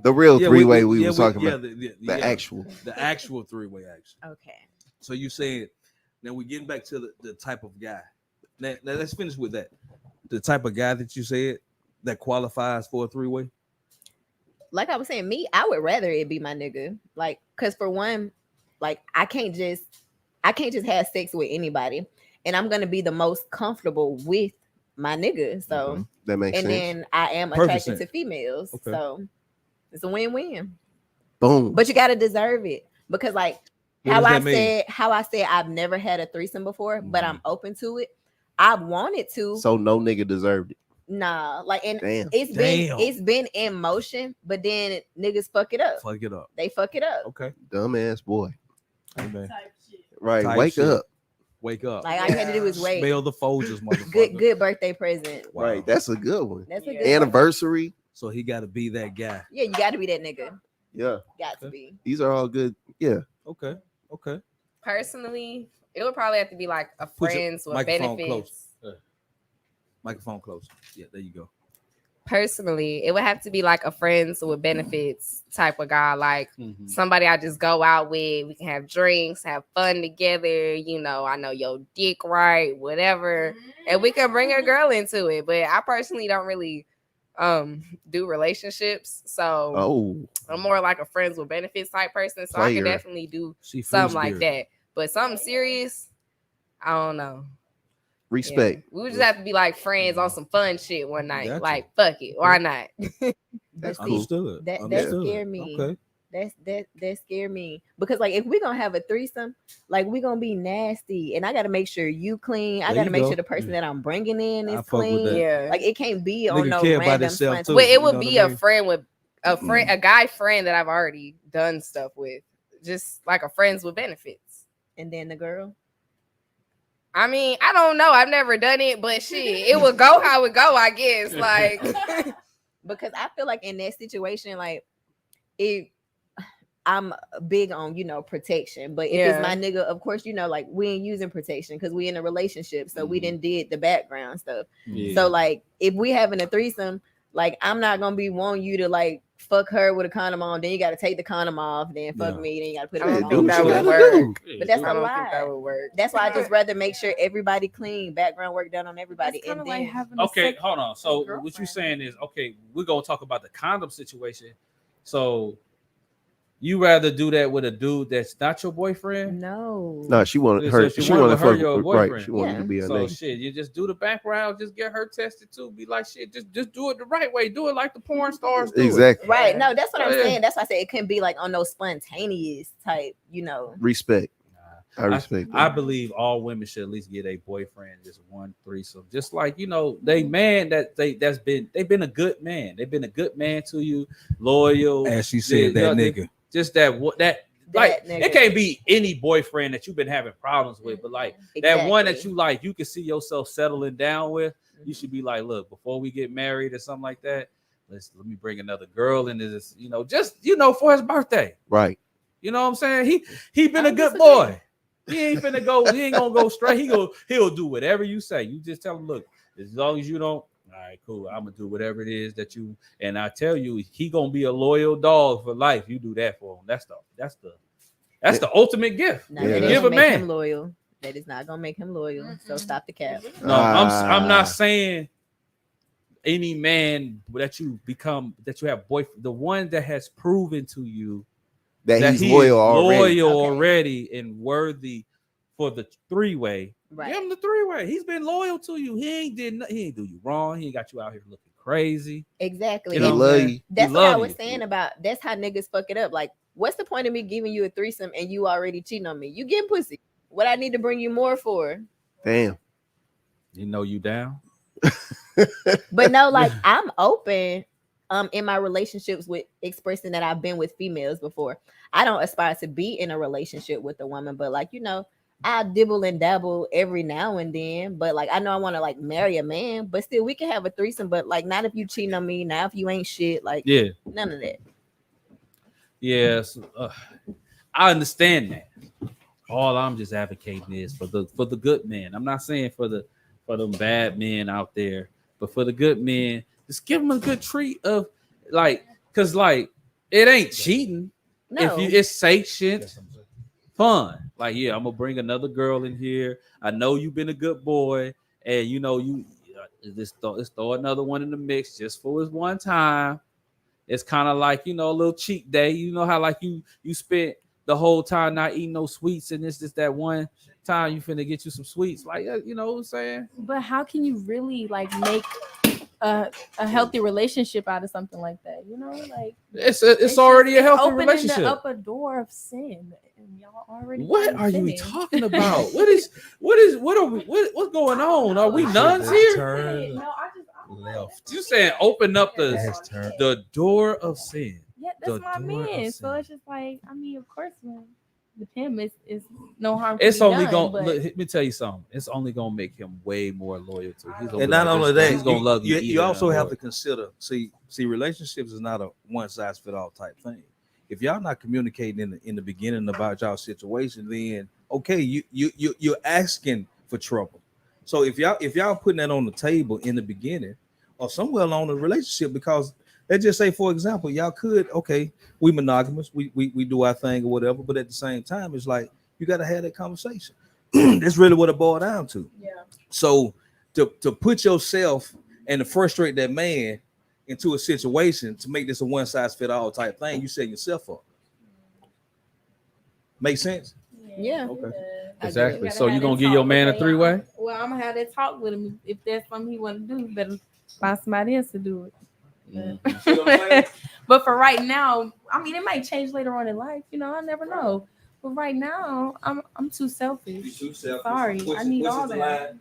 The real three-way we were talking about. The actual three-way action. Okay. So you said, now we're getting back to the type of guy. Now let's finish with that. The type of guy that you said that qualifies for a three-way. Like I was saying, I would rather it be my nigga. Like, cause for one, like I can't just have sex with anybody, and I'm gonna be the most comfortable with my nigga. So that makes sense. And then I am attracted to females. Okay. So it's a win-win. Boom. But you gotta deserve it. Because like how I said I've never had a threesome before, but I'm open to it. I wanted to. So no nigga deserved it. Nah, like, and it's been in motion, but then niggas fuck it up. They fuck it up. Okay. Dumbass boy. Amen. Right. Wake up. Wake up. Like all you had to do was wait. Smell the Folgers, motherfucker. Good birthday present. Wow. Right. That's a good one. That's a good anniversary. One. So he got to be that guy. Yeah, you got to be that nigga. Yeah. Got to be. These are all good. Yeah. Okay. Personally, it would probably have to be like a friends with benefits. Microphone close. Yeah, there you go. Personally, it would have to be like a friends with benefits type of guy, like somebody I just go out with. We can have drinks, have fun together. You know, I know your dick right, whatever, and we can bring a girl into it. But I personally don't really do relationships, so I'm more like a friends with benefits type person. So I can definitely do something like that. But something serious, I don't know. Respect. Yeah. We would just have to be like friends on some fun shit one night. Gotcha. Like, fuck it. Why not? That's understood. That scared me. Okay. That scared me. Because like if we're gonna have a threesome, like we're gonna be nasty. And I gotta make sure you clean. I gotta make sure the person that I'm bringing in is clean. Yeah. Like it can't be on no random fun. Well, it would be a friend with a guy friend that I've already done stuff with. Just like a friends with benefits. And then the girl. I mean, I don't know. I've never done it, but shit, it would go how it go, I guess. Like, because I feel like in that situation, like, I'm big on, protection. But if it's my nigga, of course, like, we ain't using protection because we in a relationship. So we done did the background stuff. Yeah. So, like, if we having a threesome, like, I'm not going to be wanting you to, like, fuck her with a condom on, then you got to take the condom off, then fuck me, then you got to put it I on. don't think that would work. But that's I a don't lie. think that would work. That's why I just rather make sure everybody clean, background work done on everybody. That's And like then having okay, hold on. So what you saying is, okay, we're gonna talk about the condom situation. So you rather do that with a dude that's not your boyfriend? No, she wanted her. She wanted her your boyfriend. Right, she wanted to be a name. Shit, you just do the background, just get her tested too. Be like, shit, just do it the right way. Do it like the porn stars do. Exactly. Right. No, that's what I'm saying. That's why I said it couldn't be like on no spontaneous type, Respect. I respect that. I believe all women should at least get a boyfriend just one threesome. Just like they man they've been a good man. They've been a good man to you, loyal. As she said, that nigga. Just that like nigga. It can't be any boyfriend that you've been having problems with, but like that one that you like, you can see yourself settling down with. You should be like, look, before we get married or something like that, let me bring another girl into this, just for his birthday. Right. You know what I'm saying? He been a good boy. He ain't gonna go straight. He'll do whatever you say. You just tell him, look, as long as you don't, all right, cool. I'm gonna do whatever it is that you, and I tell you, he gonna be a loyal dog for life. You do that for him. That's the ultimate gift. No, give a man him loyal. That is not gonna make him loyal. Mm-hmm. So stop the cap. No, I'm not saying any man that you have boyfriend, the one that has proven to you that he's loyal already and worthy for the three-way. Right. Give him the three-way. He's been loyal to you. He ain't do you wrong. He ain't got you out here looking crazy. Exactly. He love you. That's what I was saying about. That's how niggas fuck it up. Like, what's the point of me giving you a threesome and you already cheating on me? You getting pussy. What I need to bring you more for? Damn. You down? But no, like I'm open. In my relationships with expressing that I've been with females before. I don't aspire to be in a relationship with a woman, but like, I dibble and dabble every now and then, but like, I know I want to like marry a man, but still we can have a threesome, but like, not if you cheating on me, not if you ain't shit, like, none of that. Yes. I understand that. All I'm just advocating is for the good men. I'm not saying for them bad men out there, but for the good men, just give them a good treat of because it ain't cheating. No. If it's sanctioned, fun. Like, I'm gonna bring another girl in here. I know you've been a good boy, and you just throw another one in the mix just for this one time. It's kind of like a little cheat day. You know how like you spent the whole time not eating no sweets, and it's just that one time you finna get you some sweets. Like, you know what I'm saying? But how can you really like make a healthy relationship out of something like that? Like it's already a healthy relationship. Opening up a door of sin, and y'all already. What are you talking about? What's going on? Are we nuns here? No, I left. You saying open up the door of sin? Yeah, that's my man. So it's just like, of course, man. With him, it's no harm. It's only gonna let me tell you something. It's only gonna make him way more loyal to you. And not only that, he's gonna love you. You also have to consider. See, relationships is not a one size fit all type thing. If y'all not communicating in the beginning about y'all situation, then okay, you're asking for trouble. So if y'all putting that on the table in the beginning or somewhere along the relationship, because let's just say, for example, y'all could, we monogamous, we do our thing or whatever, but at the same time, it's like you got to have that conversation. That's really what it boiled down to. Yeah. So to put yourself and to frustrate that man into a situation to make this a one size fit all type thing, you set yourself up. Make sense? Yeah. Okay. Exactly. So you gonna give your man a three-way? Well, I'm gonna have that talk with him. If that's something he want to do, better find somebody else to do it. But for right now, it might change later on in life. I never know. But right now, I'm too selfish. You're too selfish. Sorry, I need all that.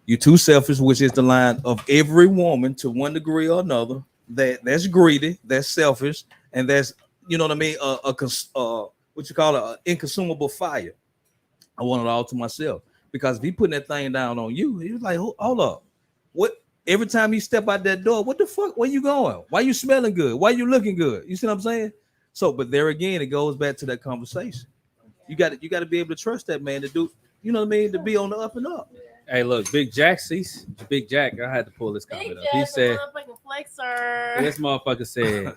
You're too selfish, which is the line of every woman to one degree or another. That's greedy, that's selfish, and that's what you call an inconsumable fire. I want it all to myself, because if he putting that thing down on you, he was like, hold up, what? Every time you step out that door, what the fuck? Where you going? Why you smelling good? Why you looking good? You see what I'm saying? So, but there again, it goes back to that conversation. You got to be able to trust that man to do, to be on the up and up. Hey, look, Big Jack. I had to pull this comment up. He said, flexer. this motherfucker said,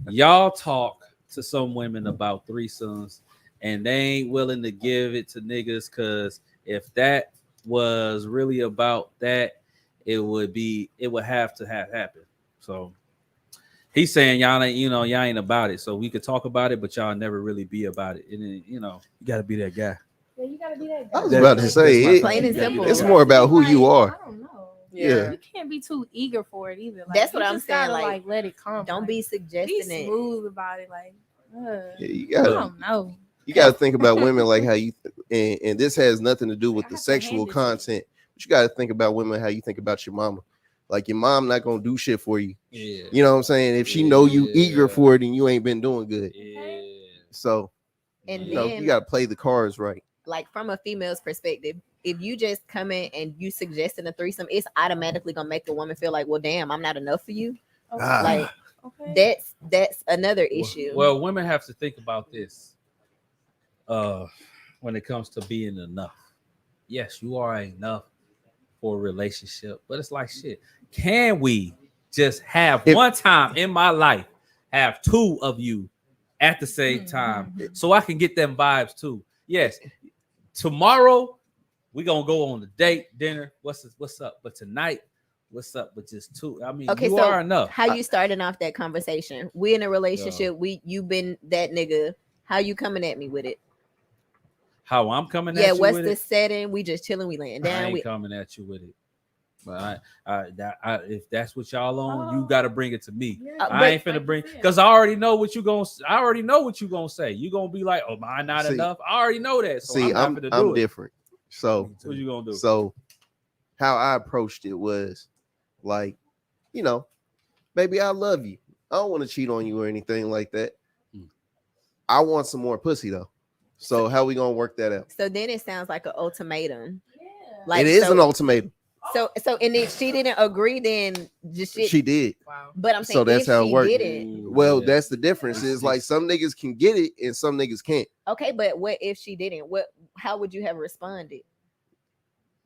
y'all talk to some women about threesomes and they ain't willing to give it to niggas because if that was really about that, it would have to have happened. So he's saying y'all ain't about it. So we could talk about it, but y'all never really be about it. And then, you gotta be that guy. Yeah, you gotta be that guy. I was about to say plain and simple. It's more about who you are. I don't know. Yeah. You can't be too eager for it either. Like, That's what I'm saying. Like, let it come. Don't be suggesting be it. smooth about it. Like, You I gotta, don't know. You got to think about women like how you, and this has nothing to do with the sexual content. But you got to think about women how you think about your mama. Like your mom not gonna do shit for you. Yeah. You know what I'm saying? If she know you eager for it and you ain't been doing good. Yeah. So, and you know, you got to play the cards right. Like from a female's perspective, if you just come in and you suggesting a threesome, it's automatically gonna make the woman feel like, well, damn, I'm not enough for you. Okay. Like that's another issue. Well, women have to think about this when it comes to being enough. Yes, you are enough for a relationship, but it's like shit. Can we just have one time in my life have two of you at the same time so I can get them vibes too? Yes. Tomorrow we're gonna go on a date, dinner. What's up? But tonight, what's up with just two? I mean, you are enough. How you starting off that conversation? We in a relationship. You been that nigga. How you coming at me with it? How I'm coming at you what's with the it? setting? We just chilling, we laying down. I ain't coming at you with it. But if that's what y'all on, you got to bring it to me. I ain't finna bring, because I already know what you gonna. I already know what you gonna say. You gonna be like, "Oh, mine not enough." I already know that. So I'm different. So what you gonna do? So how I approached it was like, you know, baby, I love you. I don't want to cheat on you or anything like that. I want some more pussy though. So how we gonna work that out? So then it sounds like an ultimatum. Yeah. Like, it is an ultimatum. So and if she didn't agree, then just shit. She did. Wow. But I'm saying so that's how it works. Well, yeah. That's the difference. Is like some niggas can get it and some niggas can't. Okay, but what if she didn't? How would you have responded?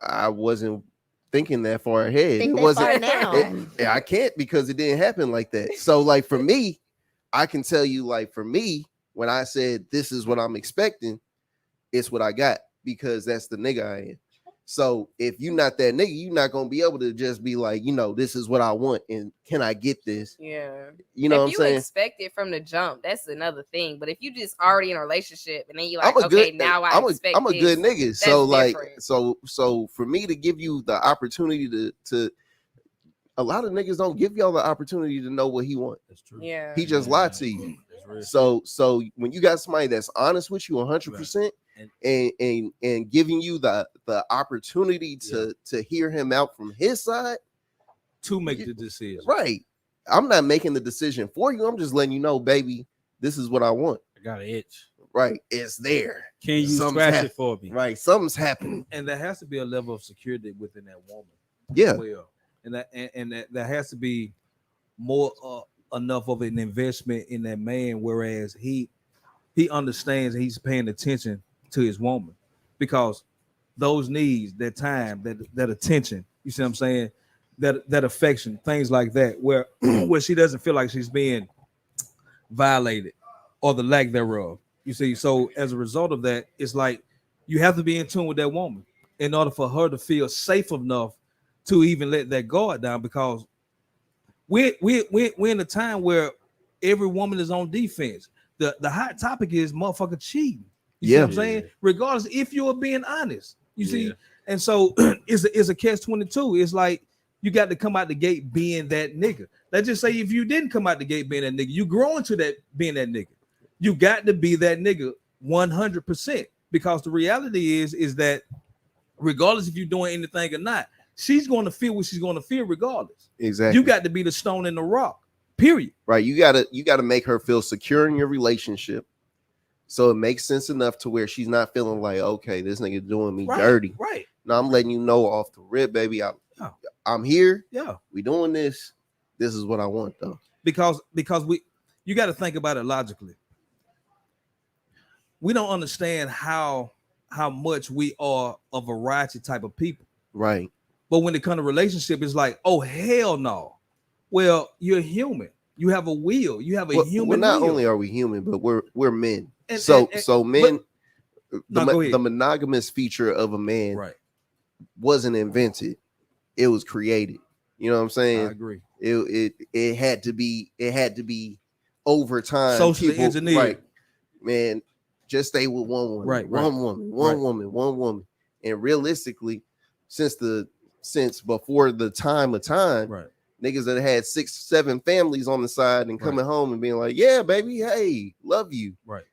I wasn't thinking that far ahead. Think it wasn't now. I can't because it didn't happen like that. So like for me, I can tell you like for me, when I said this is what I'm expecting, it's what I got because that's the nigga I am. So if you're not that nigga, you're not gonna be able to just be like, you know, this is what I want and can I get this? Yeah. You know if what I'm saying? You expect it from the jump, that's another thing. But if you just already in a relationship and then you like, okay, now I'm a good nigga. So like, different. so for me to give you the opportunity to a lot of niggas don't give y'all the opportunity to know what he wants. That's true. Yeah. He just lied to you. So when you got somebody that's honest with you 100%. And giving you the opportunity to hear him out from his side to make the decision. Right. I'm not making the decision for you. I'm just letting you know, baby, this is what I want. I got an itch. Right. It's there. Can you scratch it for me? Right. Something's happening. And there has to be a level of security within that woman. Yeah. Well, and that there has to be more enough of an investment in that man, whereas he understands and he's paying attention to his woman, because those needs, that time, that attention, you see what I'm saying, that affection, things like that, where she doesn't feel like she's being violated or the lack thereof. You see, so as a result of that, it's like you have to be in tune with that woman in order for her to feel safe enough to even let that guard down, because we're in a time where every woman is on defense. The hot topic is motherfucker cheating. You see what I'm saying? Regardless if you're being honest, you see. And so it's a catch-22. It's like you got to come out the gate being that nigga. Let's just say if you didn't come out the gate being that nigga, you grow into that being that nigga. You got to be that nigga 100%, because the reality is that regardless if you're doing anything or not, she's going to feel what she's going to feel regardless. Exactly. You got to be the stone in the rock. Period. Right. You gotta make her feel secure in your relationship. So it makes sense enough to where she's not feeling like, okay, this nigga doing me dirty. Right. No, I'm letting you know off the rip, baby. I'm here. Yeah. We doing this. This is what I want, though. Because you got to think about it logically. We don't understand how much we are a variety type of people. Right. But when it comes to relationship, it's like, oh hell no. Well, you're human. You have a will. You have a human. Well, not will. only are we human, but we're men. So men. The monogamous feature of a man wasn't invented; it was created. You know what I'm saying? I agree. It had to be over time. Socially engineered. Right, man. Just stay with one woman. Right. One woman. And realistically, since before the time of time, niggas that had 6-7 families on the side and coming home and being like, yeah, baby, hey, love you. Right.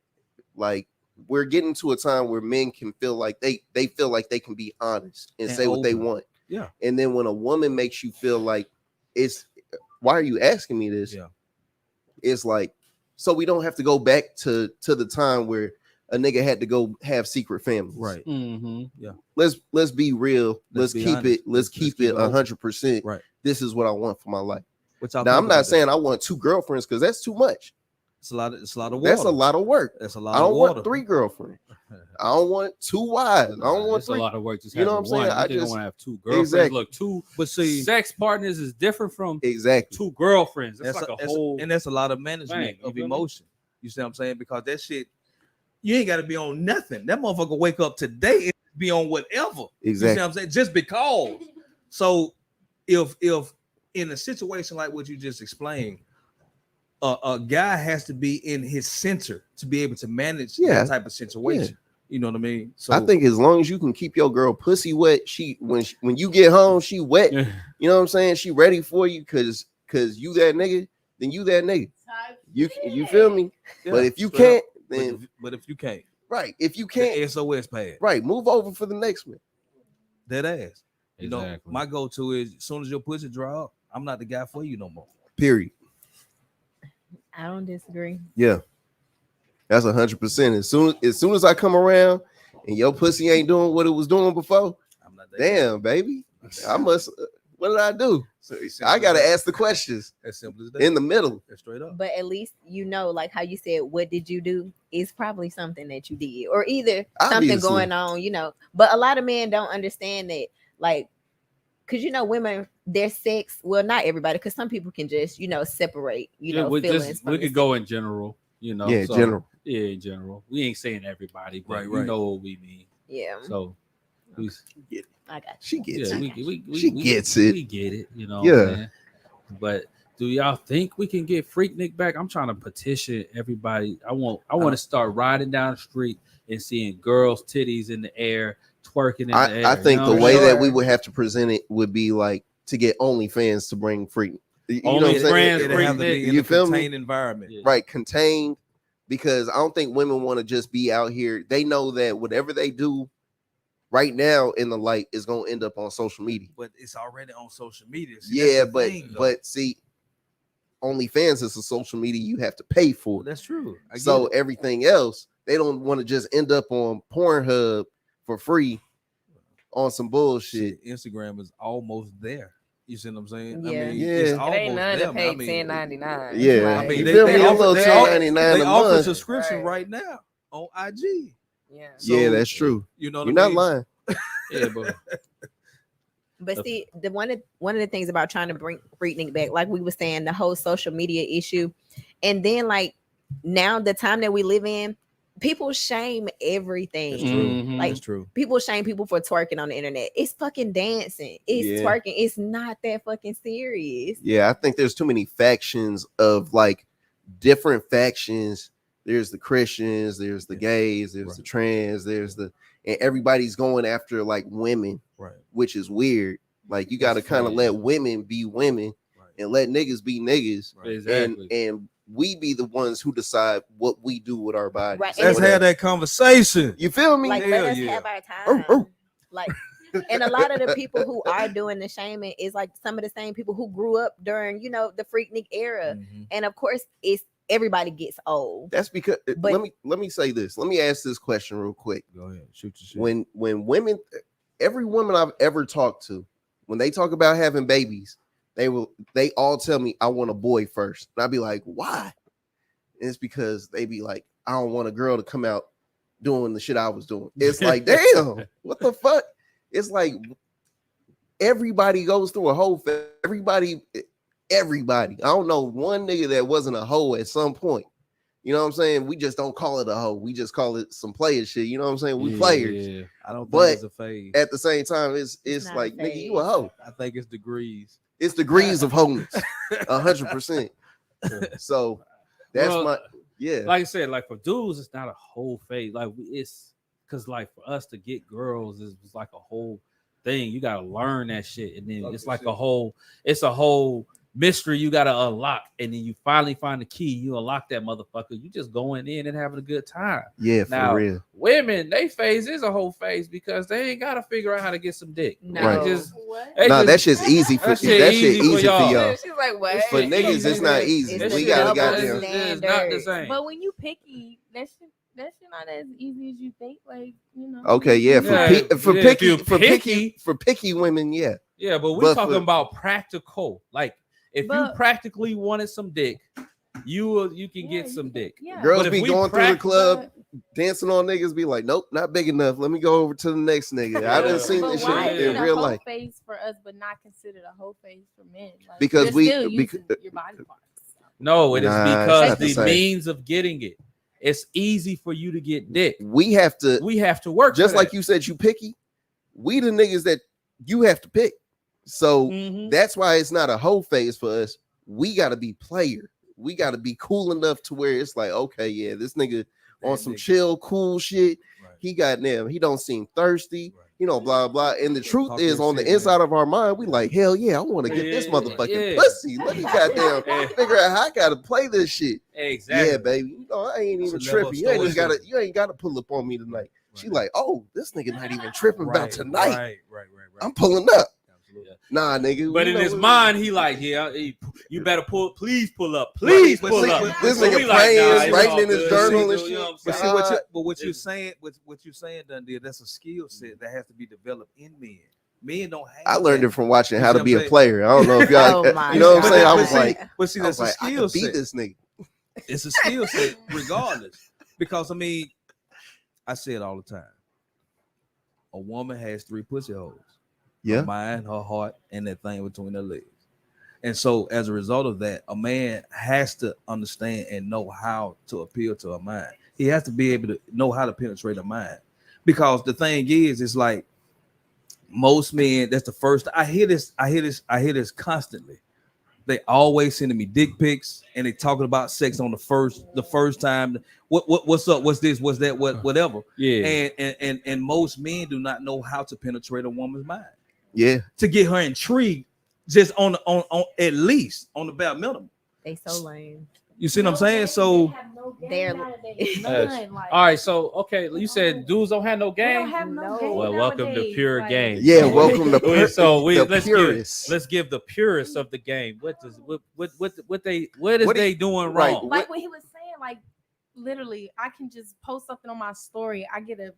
Like, we're getting to a time where men can feel like they feel like they can be honest and say what they want. Yeah. And then when a woman makes you feel like why are you asking me this? Yeah. It's like, so we don't have to go back to the time where a nigga had to go have secret families. Right. Mm-hmm. Yeah. Let's be real. Let's be keep honest. it. Let's keep it 100%. Right. This is what I want for my life. Now I'm not saying I want 2 girlfriends because that's too much. It's a lot of water. That's a lot of work. That's a lot. I don't of water. want 3 girlfriends. I don't want 2 wives. I don't want 3. It's a lot of work. Just you know what I'm saying? I just want to have 2 girlfriends. Exactly. Look, 2 sex partners is different from 2 girlfriends. That's like a whole, and that's a lot of management of emotion. You see what I'm saying? Because that shit, you ain't got to be on nothing. That motherfucker wake up today and be on whatever. Exactly. You see what I'm saying? Just because. So if in a situation like what you just explained, a guy has to be in his center to be able to manage that type of situation. Yeah. You know what I mean? So I think as long as you can keep your girl pussy wet, when you get home, she wet. You know what I'm saying? She ready for you because you that nigga, then you that nigga. You feel me? Yeah, but if you can't, then but if you can't, right? If you can't, the SOS pad, right? Move over for the next one. That ass. You know, my go-to is as soon as your pussy dry up, I'm not the guy for you no more. Period. I don't disagree. Yeah, that's 100%. As soon as I come around and your pussy ain't doing what it was doing before, I'm not that damn, baby. I must. What did I do? I gotta ask the questions. As simple as that. In the middle. That's straight up. But at least like how you said, what did you do? It's probably something that you did, or either something going on, But a lot of men don't understand that, like, because women, their sex. Well, not everybody, because some people can just separate. Feelings. We could go in general. Yeah, general. Yeah, in general. We ain't saying everybody, but right. We know what we mean. Yeah. So we get it. I got you. She gets it. She gets it. We get it. Yeah. But do y'all think we can get Freaknik back? I'm trying to petition everybody. I want to start riding down the street and seeing girls' titties in the air, twerking in the air. I think the way that we would have to present it would be like to get OnlyFans to bring Freaknik. You know what I'm saying? It have to be in a contained environment. Yeah. Right, contained, because I don't think women want to just be out here. They know that whatever they do right now in the light is going to end up on social media. But it's already on social media. See, but see, OnlyFans is a social media you have to pay for. Well, that's true. So everything else, they don't want to just end up on Pornhub for free on some bullshit. Instagram is almost there. You see what I'm saying? Yeah. I mean, it's it ain't none to pay $10.99. Yeah, I mean, they offer subscription right now on IG. Yeah. So, yeah, that's true. You know, you're not lying. Yeah, but see, one of the things about trying to bring Freaknik back, like we were saying, the whole social media issue, and then like now the time that we live in, people shame everything. That's true. Mm-hmm. Like, that's true. People shame people for twerking on the internet. It's fucking dancing. It's twerking. It's not that fucking serious. Yeah, I think there's too many factions of like different factions. There's the Christians, there's the gays, there's the trans, and everybody's going after like women, right? Which is weird. Like you got to kind of let women be women and let niggas be niggas. Right. Exactly. And we be the ones who decide what we do with our bodies. Right. Let's have that conversation. You feel me? Like, let us have our time. Like, and a lot of the people who are doing the shaming is like some of the same people who grew up during, the Freaknik era. Mm-hmm. And of course, it's everybody gets old. That's because let me say this. Let me ask this question real quick. Go ahead. Shoot your shit. When women, every woman I've ever talked to, when they talk about having babies, they all tell me I want a boy first. And I'd be like, why? And it's because they be like, I don't want a girl to come out doing the shit I was doing. It's like, damn, what the fuck? It's like everybody goes through a whole phase. Everybody. I don't know one nigga that wasn't a hoe at some point. You know what I'm saying? We just don't call it a hoe. We just call it some player shit. You know what I'm saying? We players. Yeah. I don't think it's a phase. At the same time, it's like, nigga, you a hoe. I think it's degrees. It's degrees of wholeness. 100%. So that's like I said, like for dudes, it's not a whole phase. Like it's because like for us to get girls is like a whole thing. You gotta learn that shit, and then it's like a whole mystery you gotta unlock, and then you finally find the key. You unlock that motherfucker. You just going in and having a good time. Yeah, now, for real. Women, they phase is a whole phase because they ain't gotta figure out how to get some dick. No, right. That shit's easy for y'all. She's like, what? For niggas, it's not easy. We gotta goddamn. It's not the same. But when you picky, that's not as easy as you think. Like, you know. Okay, yeah. For picky women, yeah. Yeah, but we're talking about practical. Like, if you practically wanted some dick, you can get some dick. Yeah. Girls be going through the club, dancing on niggas, be like, nope, not big enough. Let me go over to the next nigga. I done seen this shit in real life. Phase for us, but not considered a whole phase for men. Like, because your body parts. No, it is because the means of getting it. It's easy for you to get dick. We have to work. Just like you said, you picky. We the niggas that you have to pick. So that's why it's not a whole phase for us. We got to be player. We got to be cool enough to where it's like, okay, yeah, this nigga on some chill, cool shit. Right. He don't seem thirsty. Right. You know, blah, blah. And the truth is, on the inside of our mind, we like, hell yeah, I want to get this motherfucking pussy. Let me goddamn figure out how I got to play this shit. Exactly. Yeah, baby. You know, I ain't even tripping. You ain't got to pull up on me tonight. Right. She like, oh, this nigga not even tripping about tonight. Right. I'm pulling up. Nah, nigga. But in his mind, he like, you better please pull up. Please pull up. This nigga praying, writing in his journal and shit. But what you're saying, Dundee, that's a skill set that has to be developed in men. Men don't have. I learned it from watching How to Be a Player. I don't know if y'all, you know what I'm saying. I was like, that's a skill set. Beat this nigga. It's a skill set, regardless. Because I mean, I say it all the time. A woman has 3 pussy holes. Yeah, her mind, her heart, and that thing between her legs. And so, as a result of that, a man has to understand and know how to appeal to her mind. He has to be able to know how to penetrate her mind, because the thing is, it's like most men. That's the first. I hear this constantly. They always sending me dick pics, and they talking about sex on the first time. What's up? What's this? What's that? Whatever. Yeah. And most men do not know how to penetrate a woman's mind. Yeah, to get her intrigued, just on at least on the bare minimum. They so lame. You see what I'm saying? So they're all right. So okay, you said dudes don't have no game. Well, welcome to Pure Game. Yeah, welcome to let's give the purist of the game. What is they doing wrong? Like what he was saying, like literally, I can just post something on my story. I get a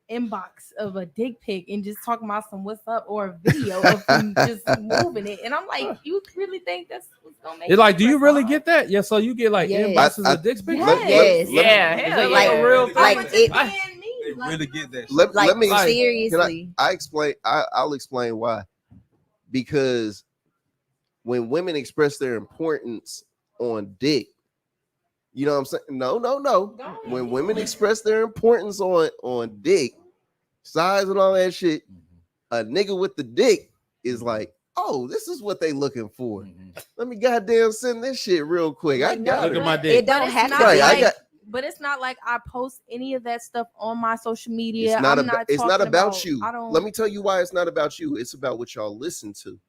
inbox of a dick pic and just talking about some what's up or a video of him just moving it, and I'm like, you really think that's what's gonna make? It's like, do you really get that? Yeah, so you get like inboxes of dick pics? Like a real thing. Like it really get that. Let me seriously. I'll explain why. Because when women express their importance on dick, you know what I'm saying? No. When women express their importance on dick, size and all that shit, a nigga with the dick is like, oh, this is what they looking for. Let me goddamn send this shit real quick. I got look at my dick. It don't have to but it's not like I post any of that stuff on my social media. It's not about you. Let me tell you why it's not about you. It's about what y'all listen to.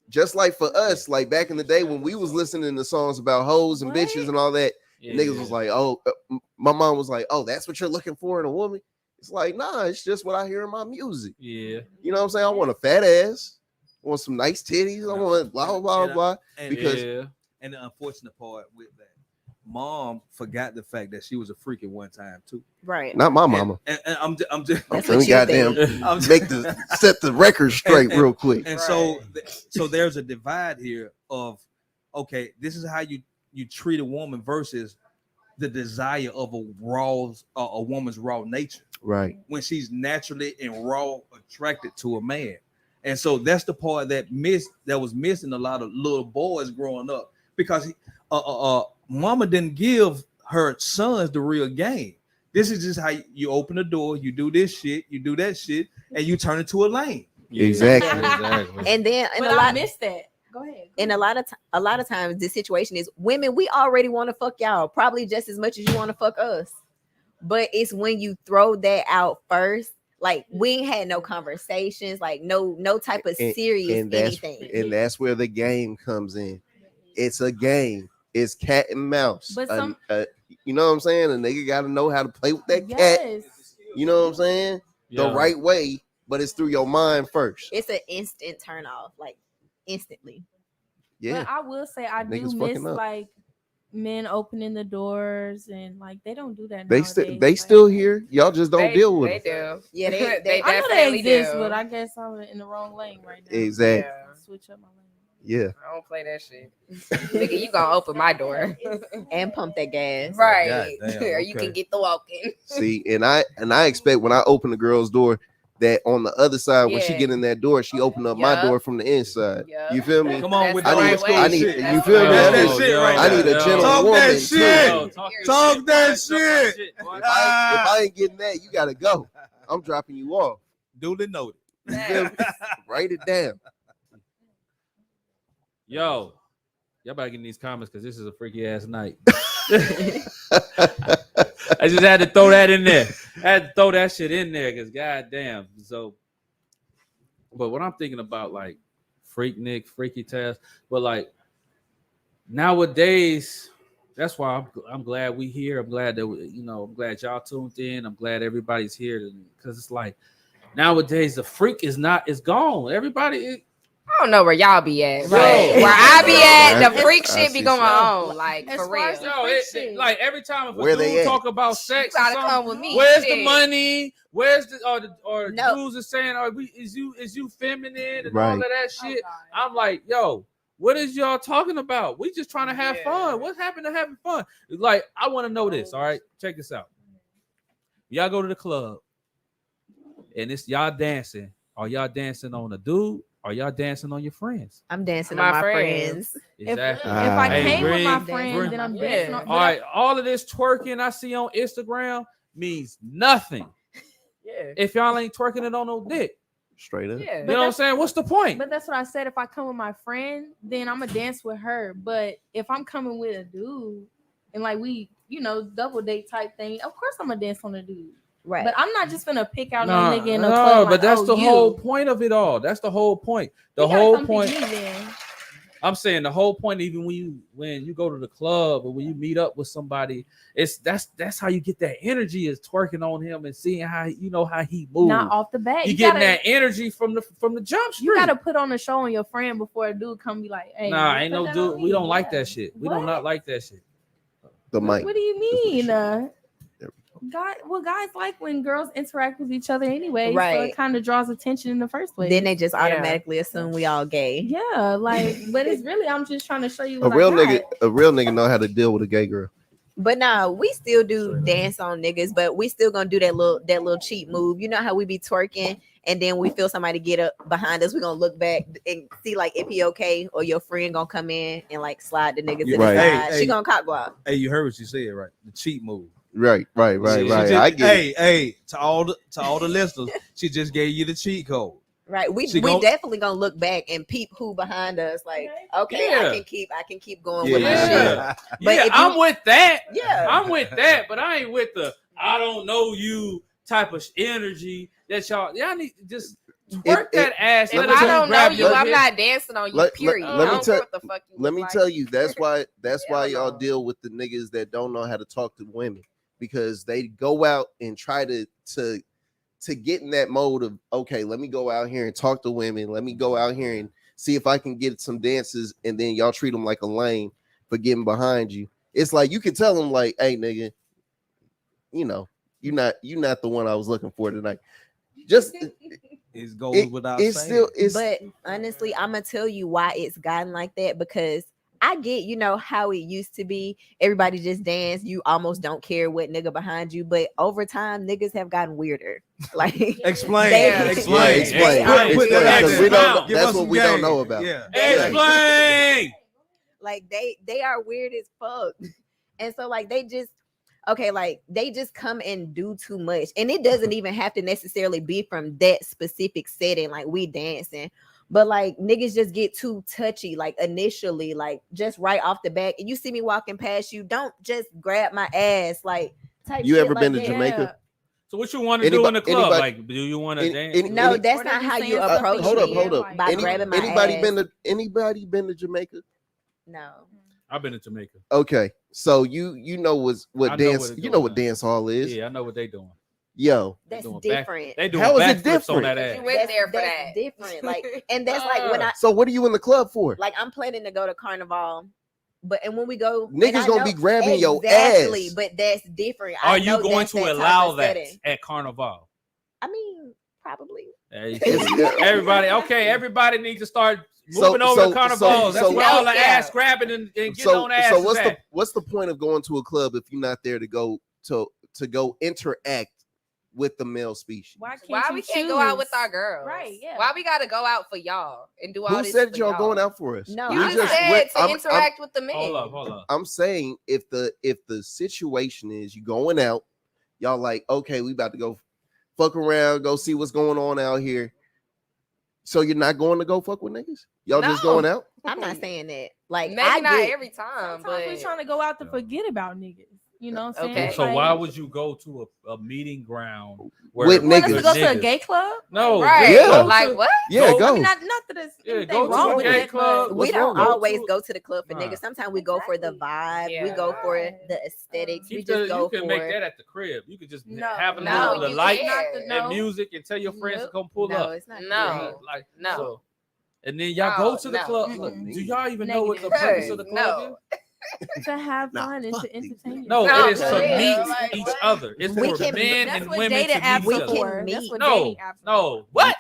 Just like for us, like back in the day when we was listening to songs about hoes and bitches and all that, niggas was like, oh, my mom was like, oh, that's what you're looking for in a woman? It's like, nah, it's just what I hear in my music. Yeah. You know what I'm saying? I want a fat ass. I want some nice titties. I want blah, blah, blah. And the unfortunate part with that, mom forgot the fact that she was a freak at one time too. Right. Not my mama. And I'm just goddamn set the record straight real quick. And so there's a divide here of, okay, this is how you treat a woman versus the desire of a woman's raw nature. Right. When she's naturally and raw attracted to a man. And so that's the part that was missing a lot of little boys growing up, because mama didn't give her sons the real game. This is just how you open the door, you do this shit, you do that shit, and you turn it to a lane. Exactly. And then I missed that. Go ahead. And a lot of times the situation is women, we already want to fuck y'all probably just as much as you want to fuck us. But it's when you throw that out first, like we ain't had no conversations, like no type of serious anything. And that's where the game comes in. It's a game. It's cat and mouse. But you know what I'm saying? A nigga got to know how to play with that cat. You know what I'm saying? The right way, but it's through your mind first. It's an instant turn off, like instantly. Yeah. But I will say I do miss like men opening the doors, and like they don't do that. They still here. Y'all just don't deal with it. They do. Yeah, they I know they exist, do. but I guess I'm in the wrong lane right now. Exactly. Yeah. Switch up my lane. Yeah. I don't play that shit. Nigga, you gonna open my door and pump that gas, right? Damn, or you can get the walking. See, and I expect when I open the girl's door that on the other side, when she get in that door, she open up my door from the inside. You feel me? Come on with the I need shit. You feel me? I need a gentlewoman. Talk that shit. If I ain't getting that, you gotta go. I'm dropping you off. Duly noted. Write it down. Yo, y'all better get in these comments because this is a freaky ass night. I just had to throw that in there. I had to throw that shit in there because goddamn. So, but what I'm thinking about, like Freaknik, Freaky Test, but like nowadays, that's why I'm glad we here. I'm glad that I'm glad y'all tuned in. I'm glad everybody's here because it's like nowadays the freak is gone. Everybody. I don't know where y'all be at, right? Where I be at, the freak shit be going on, like for real. Like every time if a dude talk about sex, you gotta come with me. Where's the money? Where's the or dudes are saying, is you feminine and all of that shit? I'm like, yo, what is y'all talking about? We just trying to have fun. What happened to having fun? Like, I want to know this. All right, check this out. Y'all go to the club and it's y'all dancing. Are y'all dancing on a dude? Are y'all dancing on your friends? I'm dancing on my friends. Exactly. If I came with my friends, then I'm dancing on. All right, all of this twerking I see on Instagram means nothing. Yeah. If y'all ain't twerking it on no dick. Straight up. Yeah. You know what I'm saying? What's the point? But that's what I said. If I come with my friend, then I'm gonna dance with her. But if I'm coming with a dude and like we, double date type thing, of course I'm gonna dance on a dude. Right. But I'm not just gonna pick out no nigga in the club. But that's the whole point of it all. That's the whole point. The whole point. I'm saying the whole point, even when you go to the club or when you meet up with somebody, that's how you get that energy is twerking on him and seeing how he moves. Not off the bat. You getting that energy from the jump street. You gotta put on a show on your friend before a dude come be like, hey. Nah, ain't no dude. We don't like that shit. We do not like that shit. The mic. What do you mean? Guys like when girls interact with each other anyway, right? So it kind of draws attention in the first place. Then they just automatically assume we all gay. Yeah, but it's really I'm just trying to show you a real nigga know how to deal with a gay girl. But nah, we still do dance on niggas, but we still gonna do that little cheat move. You know how we be twerking, and then we feel somebody get up behind us. We gonna look back and see like if he okay, or your friend gonna come in and like slide the nigga to the side. She gonna cock block. Hey, you heard what she said, right? The cheat move. Right. I get it. Hey, to all the listeners, she just gave you the cheat code. Right. We definitely gonna look back and peep who behind us. Like, okay, I can keep going with my shit. But I'm with that. Yeah, I'm with that, but I ain't with the I don't know you type of energy that y'all need to just work that ass. If I don't know you, I'm not dancing on you. Period. Let me tell you, that's why y'all deal with the niggas that don't know how to talk to women, because they go out and try to get in that mode of, okay, let me go out here and talk to women. Let me go out here and see if I can get some dances, and then y'all treat them like a lame for getting behind you. It's like you can tell them like, hey nigga, you're not the one I was looking for tonight. Just it goes without saying. But honestly, I'm gonna tell you why it's gotten like that, because I get, you know, how it used to be. Everybody just dance. You almost don't care what nigga behind you. But over time, niggas have gotten weirder. Like, explain. Because that's what we don't know about. Yeah. Explain. Like they are weird as fuck. And so like they just come and do too much. And it doesn't even have to necessarily be from that specific setting, like we dancing. But like niggas just get too touchy, like initially, like just right off the back. And you see me walking past you, don't just grab my ass, like type. You shit ever like been to that. Jamaica? So what you want to do in the club? Like, do you want to dance? No, that's not how you approach hold me. up. By grabbing my Anybody ass. been to Jamaica? No. I've been to Jamaica. Okay, so you know what dance dance hall is? Yeah, I know what they doing. Yo, that's different. They doing how is it different? On that ass. You went there for that's that. Different, like, and that's like when I. So what are you in the club for? Like I'm planning to go to Carnival, and when we go, niggas gonna be grabbing your ass. But that's different. Are you going to allow that at Carnival? I mean, probably. Everybody needs to start moving over to Carnivals. That's where all the ass grabbing and getting on ass. So what's the point of going to a club if you're not there to go interact with the male species? Why we can't go out with our girls? Right, yeah. Why we gotta go out for y'all and do all this? Who said y'all going out for us? No, you just said to interact with the men. Hold up. I'm saying if the situation is you going out, y'all like, okay, we about to go fuck around, go see what's going on out here. So you're not going to go fuck with niggas? Y'all just going out? I'm not saying that. Like maybe not every time, but we're trying to go out to forget about niggas. You know what I'm saying? Okay. So why would you go to a meeting ground with niggas? To go to a gay club? No, right? Yeah. Like what? Yeah, go. I mean, not that there's anything wrong with gay it, club. We don't always go to the club for niggas. Sometimes we go for the vibe. Yeah. We go for the aesthetics. We just go for. You can make that at the crib. You could just have a little light and music and tell your friends to come pull up. It's not. No. And then y'all go to the club. Do y'all even know what the purpose of the club is? To have fun and to entertain. No, it is to meet each other. It's for men and women to meet each other. No. What?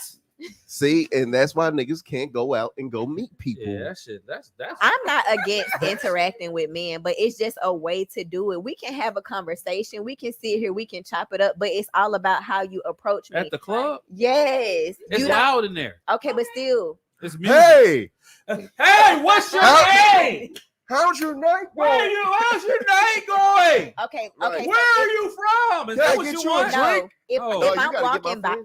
See, and that's why niggas can't go out and go meet people. Yeah, that shit. That's. I'm not against interacting with men, but it's just a way to do it. We can have a conversation. We can sit here. We can chop it up. But it's all about how you approach me. At the club? Yes. It's loud in there. Okay, but still. It's music. Hey, what's your name? How's your night going? How's your night going? Okay. Where are you from? Is that what you want? No.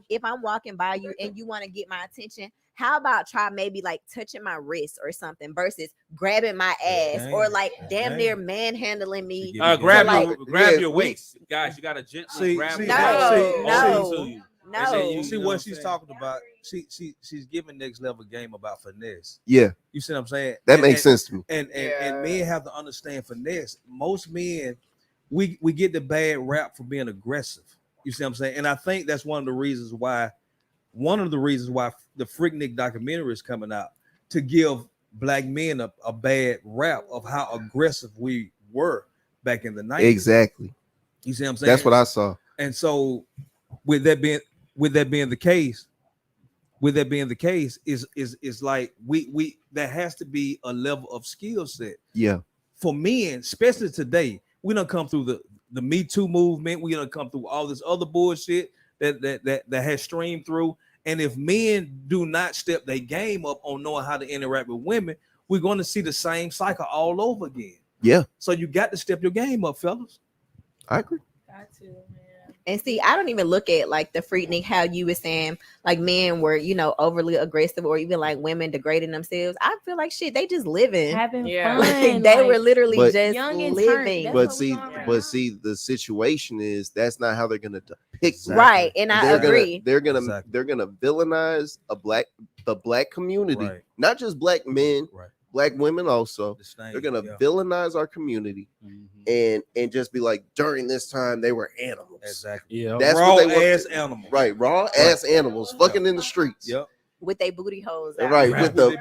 If I'm walking by you and you want to get my attention, how about try maybe like touching my wrist or something versus grabbing my ass or like damn near manhandling me? Grab your waist, guys. You gotta gently grab. No. You see what she's talking about? She's giving next level game about finesse. Yeah. You see what I'm saying? That makes sense to me. And men have to understand finesse. Most men, we get the bad rap for being aggressive. You see what I'm saying? And I think that's one of the reasons why the Freaknik documentary is coming out, to give black men a bad rap of how aggressive we were back in the 90s. Exactly. You see what I'm saying? That's what I saw. And so with that being the case, is like we there has to be a level of skill set. Yeah. For men, especially today, we don't come through the Me Too movement. We don't come through all this other bullshit that has streamed through. And if men do not step their game up on knowing how to interact with women, we're going to see the same cycle all over again. Yeah. So you got to step your game up, fellas. I agree. Got to, man. And see, I don't even look at like the Freaknik, how you were saying like men were, overly aggressive or even like women degrading themselves. I feel like shit, they just living. Having fun. Like, they were literally just living. But see, the situation is that's not how they're gonna depict that. Right. And I agree. They're gonna villainize the black community, not just black men. Right. Black women also. They're gonna villainize our community and just be like, during this time they were animals. Exactly. Yeah. That's raw what they ass animals. Right. Raw ass animals fucking in the streets. Yep. With their booty holes out. Right. With the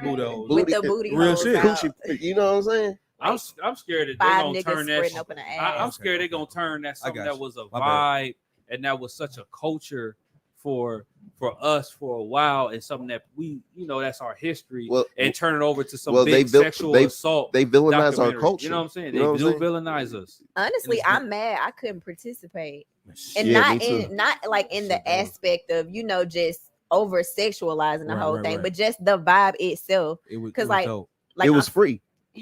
booty real holes shit. out. You know what I'm saying? I'm scared that they're gonna turn that. I'm scared they're gonna turn that something that was a vibe and that was such a culture for us for a while, and something that we, that's our history, and turn it over to some sexual assault. They villainize our culture. You know what I'm saying? They do villainize us. Honestly, I'm mad I couldn't participate, and not like in the aspect of just over sexualizing the whole thing, but just the vibe itself. Because like it was free.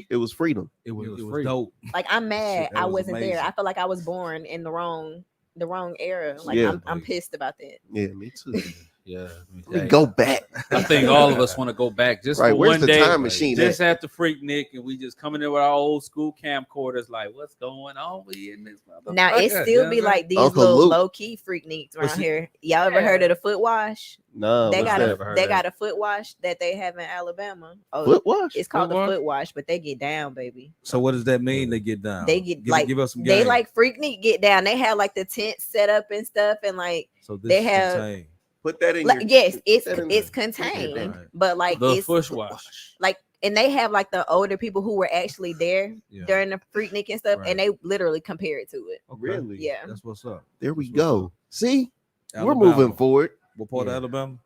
It was freedom. It was dope. Like I'm mad I wasn't there. I feel like I was born in the wrong era. Like I'm pissed about that. Yeah, me too. Yeah, we go back. I think all of us want to go back just for where's one day. Time machine just at the Freaknik, and we just come in there with our old school camcorders. Like, what's going on? We in this now it still be like these little low key Freakniks around here. Y'all ever heard of the foot wash? No, they got a foot wash that they have in Alabama. Foot wash? It's called the foot wash, but they get down, baby. So what does that mean? They get down. They get give us some. They like Freaknik get down. They have like the tent set up and stuff, and like so this they have. Contained. Put that in. Yes, it's contained, but like the it's foot wash. Like, and they have like the older people who were actually there during the Freaknik and stuff, and they literally compare it to it. Okay. Really? Yeah, that's what's up. There we go. See, Alabama. We're moving forward. What part of Alabama?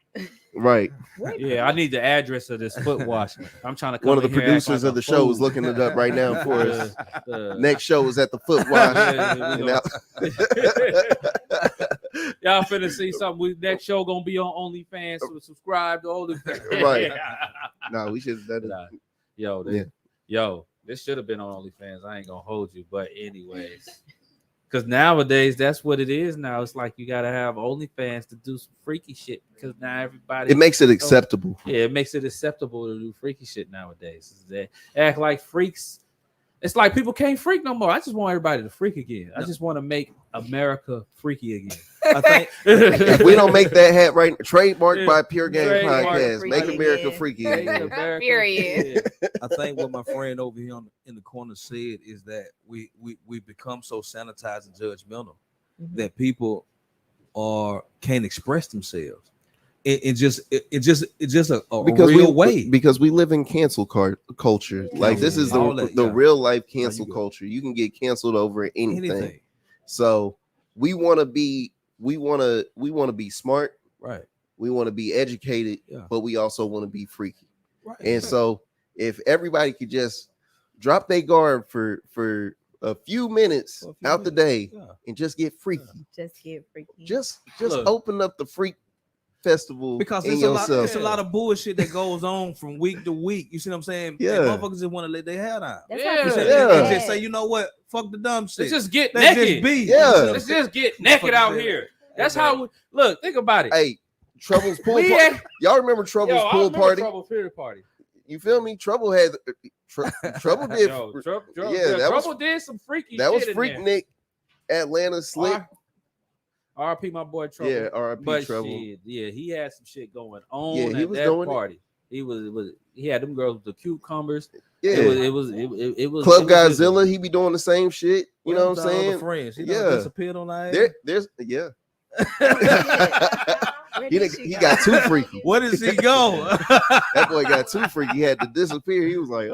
Right. Yeah, I need the address of this foot wash. I'm trying to come one of the producers of the show is looking it up right now for us. Next show is at the foot wash. Y'all finna see something. Next show gonna be on OnlyFans, so subscribe to OnlyFans. Right. No, we should have done it. Yo, this should have been on OnlyFans. I ain't gonna hold you, but anyways. Because nowadays, that's what it is now. It's like you got to have OnlyFans to do some freaky shit because now everybody... It makes it acceptable. Yeah, it makes it acceptable to do freaky shit nowadays. They act like freaks. It's like people can't freak no more. I just want everybody to freak again. I just want to make America freaky again. I think if we don't make that hat right, trademarked by Pure Game Podcast, make America freaky again. Period. I think what my friend over here in the corner said is that we become so sanitized and judgmental that people can't express themselves. It's just a real way because we live in cancel culture. Like this is the real life cancel culture. You can get canceled over anything. So we want to be smart, right? We want to be educated, but we also want to be freaky, right? And so if everybody could just drop their guard for a few minutes out the day and just get freaky, just open up the freak festival because it's a lot of bullshit that goes on from week to week. You see what I'm saying? Yeah, and motherfuckers just want to let their hair down. And just say, you know what? Fuck the dumb shit. Let's just get naked. Let's just get naked out here. That's how we look. Think about it. Hey, Trouble's pool party. Y'all remember Trouble's pool party? Trouble's pool party. You feel me? Trouble had Trouble did. Trouble did some freaky. That shit was Freaknik, Atlanta Slick. R.I.P. my boy Trouble. Yeah, R.I.P. Trouble. He had some shit going on he at was that party. He had them girls with the cucumbers. Yeah, it was Club Godzilla. He be doing the same shit. You know what I'm saying? Friends. He disappeared on our There's he got too freaky. Where does he go? That boy got too freaky. He had to disappear. He was like,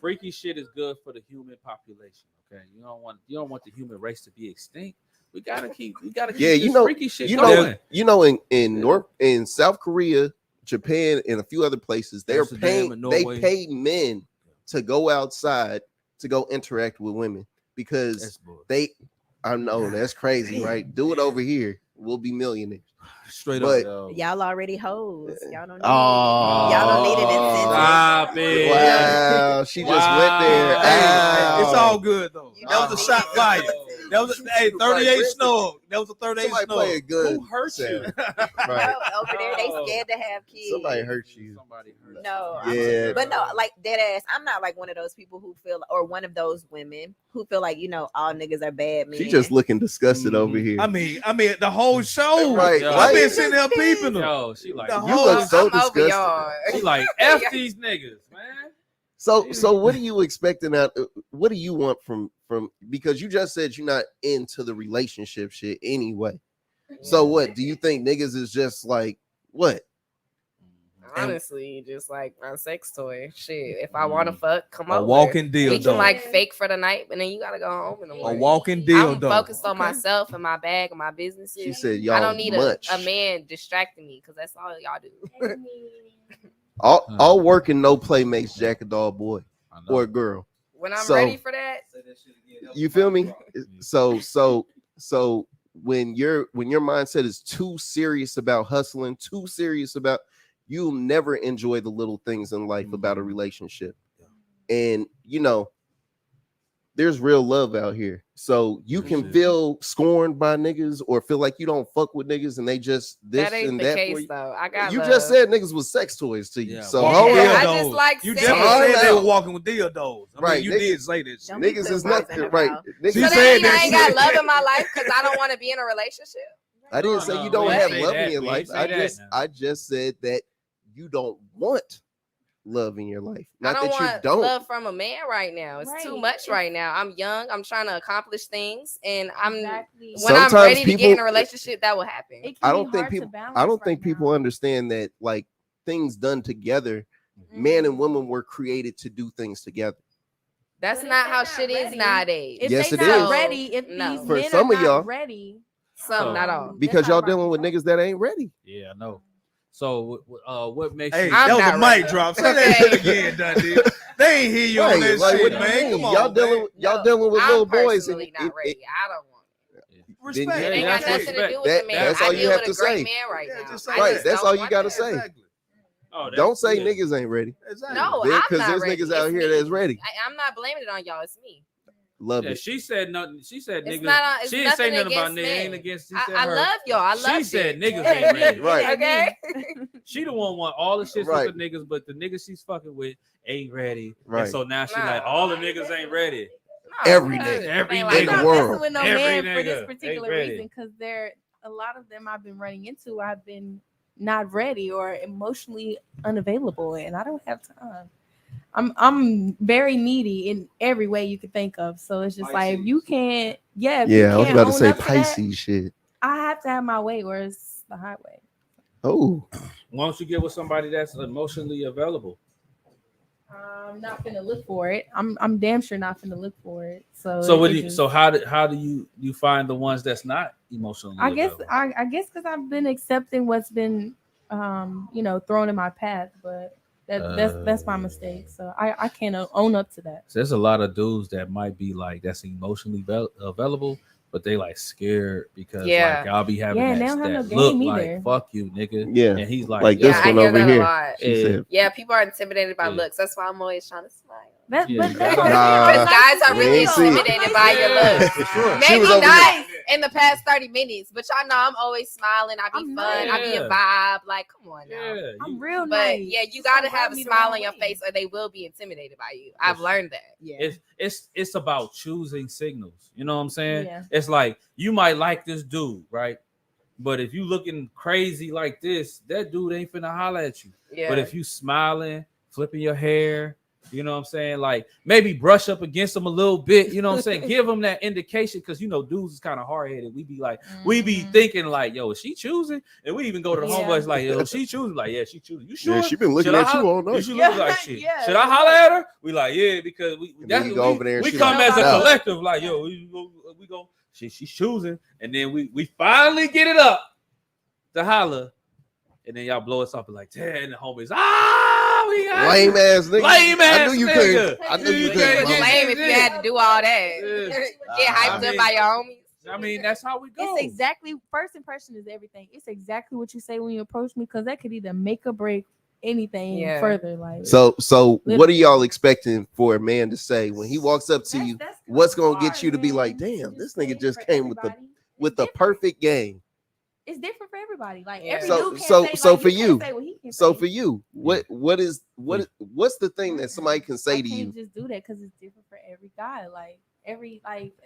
Freaky shit is good for the human population. Okay, you don't want the human race to be extinct. We gotta keep this freaky shit going. In South Korea, Japan, and a few other places, they pay men to go outside to go interact with women because I know that's crazy, right? Do it over here. We'll be millionaires. Straight up. Y'all already hoes. Y'all don't need an incentive. Stop it. Wow. She just went there. Hey, it's all good though. That was a shot fired. That was 38 snow. That was a 38 snow. Play a good. Who hurt you? Right. Over there, they scared to have kids. Somebody hurt you. No. Yeah. But no, like dead ass. I'm not like one of those people who feel, or one of those women who feel like all niggas are bad men. She just looking disgusted over here. I mean, the whole show. Right. I've been sitting there peeping them. Yo, she like you look so disgusted. She like F these niggas, man. So what are you expecting out? What do you want from because you just said you're not into the relationship shit anyway. So what do you think niggas is just like what? Honestly, just like my sex toy. Shit. If I want to fuck, come over. A walking dildo. We can like fake for the night, and then you gotta go home in the morning. A walking dildo. I'm focused on myself and my bag and my businesses. She said, "Y'all I don't need a much. man distracting me because that's all y'all do." all work and no play makes Jack a dog boy or a girl. When I'm ready for that, you feel me? So when your mindset is too serious about hustling, too serious about, you'll never enjoy the little things in life about a relationship. And you know, there's real love out here. So you can feel scorned by niggas or feel like you don't fuck with niggas and they just this that ain't and the that case for you. though. I got You love. just said niggas was sex toys to you. Yeah. So I just like you sex. definitely said they were walking with dildos. I mean, Right, you niggas- did say this. niggas is nothing, right? Niggas, She So said that mean that I ain't shit. got love in my life because I don't want to be in a relationship. I didn't say you don't we have ain't say love that. in your We life. ain't say that now. I just said that you don't want love in your life. Not I don't that you want don't. love from a man right now. It's too much right now. I'm young. I'm trying to accomplish things, and when Sometimes I'm ready to people- get in a relationship, that will happen. I don't think people understand that like things done together, man and woman were created to do things together. That's not how shit is nowadays. If Yes, they it not is. ready, if No. these For men some are of y'all. not ready, Some, not all. Because that's y'all not dealing with niggas that ain't ready. Yeah, I know. So, what makes Hey, you? that was not a ready. mic drop. Say that shit again, Dundee. They ain't hear you on Right, that like, shit, what do you man. mean? Come on, y'all dealing with I'm little boys. personally not ready. I don't want it. Respect. Then It ain't that's got nothing to respect. do with the man. That's I all deal you have with to a great say. man right Yeah, now. just say I Right, just that's don't all you want gotta that. say. Exactly. Oh, Don't say yeah. niggas ain't ready. Exactly. No, Because I'm not there's ready. niggas out It's here me. that's ready. I'm not blaming it on y'all. It's me. Love Yeah, it. she said nothing. She said It's niggas. not. It's She didn't say nothing nothing about against niggas. men. Ain't against. She said I her. love y'all. I love She said it. niggas ain't ready. Right. Okay. She the one want all the shit Right. with the niggas, but the niggas she's fucking with ain't ready. Right. And so now she Nah. like all the niggas ain't ready. No, Every it nigga. ain't Every like in the that. I'm world. messing with no Every man for nigga this ain't particular ready. reason because a lot of them I've been running into. I've been not ready or emotionally unavailable, and I don't have time. I'm very needy in every way you could think of. So it's just like if you can't, if you Yeah, I was can't about to own say up to that, Pisces shit. I have to have my way, or it's the highway. Oh, Why don't you get with somebody that's emotionally available? I'm not gonna look for it. I'm damn sure not gonna look for it. So So it just- so how do you find the ones that's not emotionally I guess available? I guess because I've been accepting what's been thrown in my path, but that's my mistake. So I can't own up to that. So there's a lot of dudes that might be like that's emotionally available, but they like scared because Yeah. like I'll be having Yeah, that, they don't have that no look game like either. fuck you, nigga. Yeah. And he's like, Like yo, this I one hear over that here. a lot. She said, Yeah, people are intimidated by Yeah. looks. That's why I'm always trying to smile. That's Yeah, but that's what I'm nah. saying. Because guys are we really ain't see it. intimidated by your looks. For sure. She Maybe was over not here. in the past 30 minutes, but y'all know I'm always smiling. I be I'm fun. I be a nice. vibe. Like, come on now. yeah, I'm real But nice. yeah, you Just don't gotta have rub a me the smile wrong on your way. face, or they will be intimidated by you. I've learned that. Yeah. it's about choosing signals. You know what I'm saying? Yeah. It's like you might like this dude, right? But if you looking crazy like this, that dude ain't finna holler at you. Yeah. But if you smiling, flipping your hair, you know what I'm saying? Like maybe brush up against him a little bit, you know what I'm saying? Give him that indication because dudes is kind of hard-headed. We be like, we be thinking like, yo, is she choosing? And we even go to the Yeah. homeboys like, yo, she choosing? Like, yeah, she choosing. You sure? Yeah, she been looking Should I at you holler? all night. She Yeah, look like shit. yeah. Should I holler at her? We like, yeah, because we And then you go over there and we she come like, as a no. collective, like, yo, we go, she's choosing, and then we finally get it up to holler, and then y'all blow us up and like, damn, the homies, we got lame ass nigga. Lame I ass knew you nigga. couldn't. I knew you You couldn't. can't It's get mama. lame if you had to do all that. Yeah. Get hyped I mean- up by your homies. I mean, that's how we go. It's exactly first impression is everything. It's exactly what you say when you approach me because that could either make or break anything Yeah. further. Like So what are Literally. y'all expecting for a man to say when he walks up to you? that's What's gonna hard, get you to be man. like, damn, It's this nigga different just for came with everybody. the It's different. perfect game. It's different for everybody. Like Yeah. every So- dude can't so- say, so like, for you you- can't say what he can So say. for you, what's the thing that somebody can say I to can't you? just do that because it's different for every guy. Like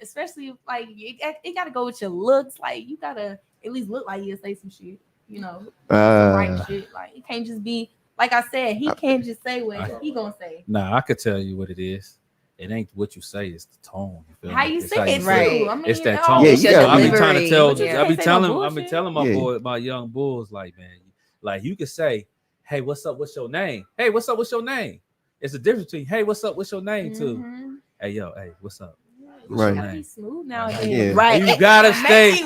especially like it got to go with your looks. Like you gotta at least look like you'll say some shit. Some right shit. Like it can't just be like I said. He can't just say what he gonna say. Nah, I could tell you what it is. It ain't what you say; it's the tone. You feel How me? you It's say how it you right. say it. too. I mean, It's that no, tone. Yeah, It's you your gotta I be leave. trying to tell. delivery. I be Can't say no telling. I be bullshit. telling my Yeah. boy, my young bulls, like, man, like you could say, hey, what's up? What's your name? Hey, what's up? What's your name? It's a difference between, hey, what's up? What's your name? Too. Hey, yo, hey, what's up? Right. Smooth nowadays. Yeah. Right. You gotta stay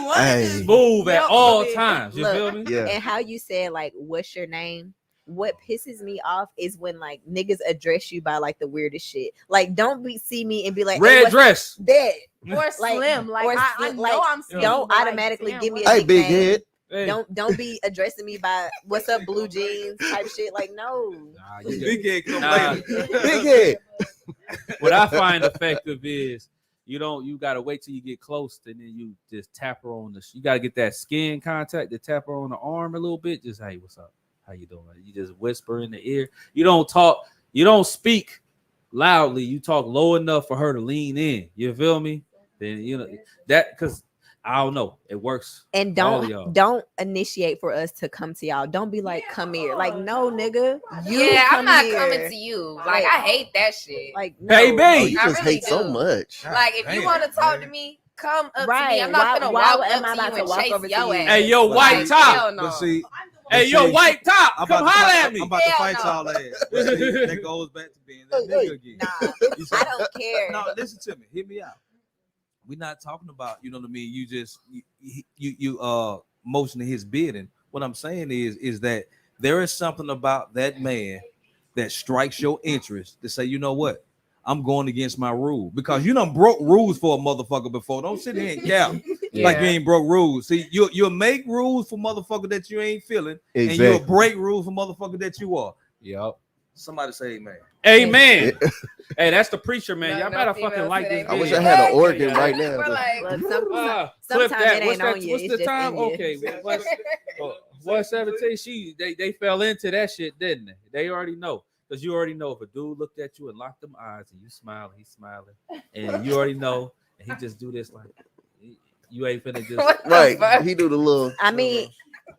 smooth at all Look, times. You feel me? Yeah. And how you said like, what's your name? What pisses me off is when like niggas address you by like the weirdest shit. Like, don't see me and be like, red dress. Dead. Or slim. Like, I know like, I'm slim. don't but, automatically like, give me Hey, a big nickname. head. Hey. Don't be addressing me by what's up, blue jeans type shit. Like, no. Nah, Big head come Nah. later. Big head. What I find effective is you gotta wait till you get close and then you just tap her on you gotta get that skin contact to tap her on the arm a little bit. Just, hey, what's up? How you doing? You just whisper in the ear. You don't speak loudly. You talk low enough for her to lean in. You feel me? Then that, because I don't know, it works. And don't initiate for us to come to y'all. Don't be like, come here. Like, no, nigga. I'm not coming to you. Like, I hate that shit. Like, no. Baby. Oh, you I just really hate so do. much. Like, if you want to talk to me, come up to me. I'm not gonna Why walk am I up about to to you and walk chase over to your you? ass. Hey, yo, white Like, top. hell no. But see, Hey, yo, white top. I'm Come about to holler fight- at me. I'm about to Hell fight no. y'all ass. But see, that goes back to being that nigga again. Nah, You say- I don't care. No, listen to me. Hear me out. We're not talking about, you know what I mean? You just you motioning his bidding. What I'm saying is that there is something about that man that strikes your interest to say, you know what? I'm going against my rule, because you done broke rules for a motherfucker before. Don't sit here and cap like you ain't broke rules. See, you'll make rules for motherfucker that you ain't feeling, and you'll break rules for motherfucker that you are. Yep. Somebody say amen. Amen. Hey, that's the preacher, man. Y'all better fucking like this. I wish video. I had an organ right now. We're like, Look, Clip sometimes that. it ain't on you. What's It's the just time? in you. Okay. 117. They fell into that shit, didn't they? They already know. Because you already know if a dude looked at you and locked them eyes and you smile, he's smiling. And you already know. And he just do this like, you ain't finna just. Right. He do the little. I mean,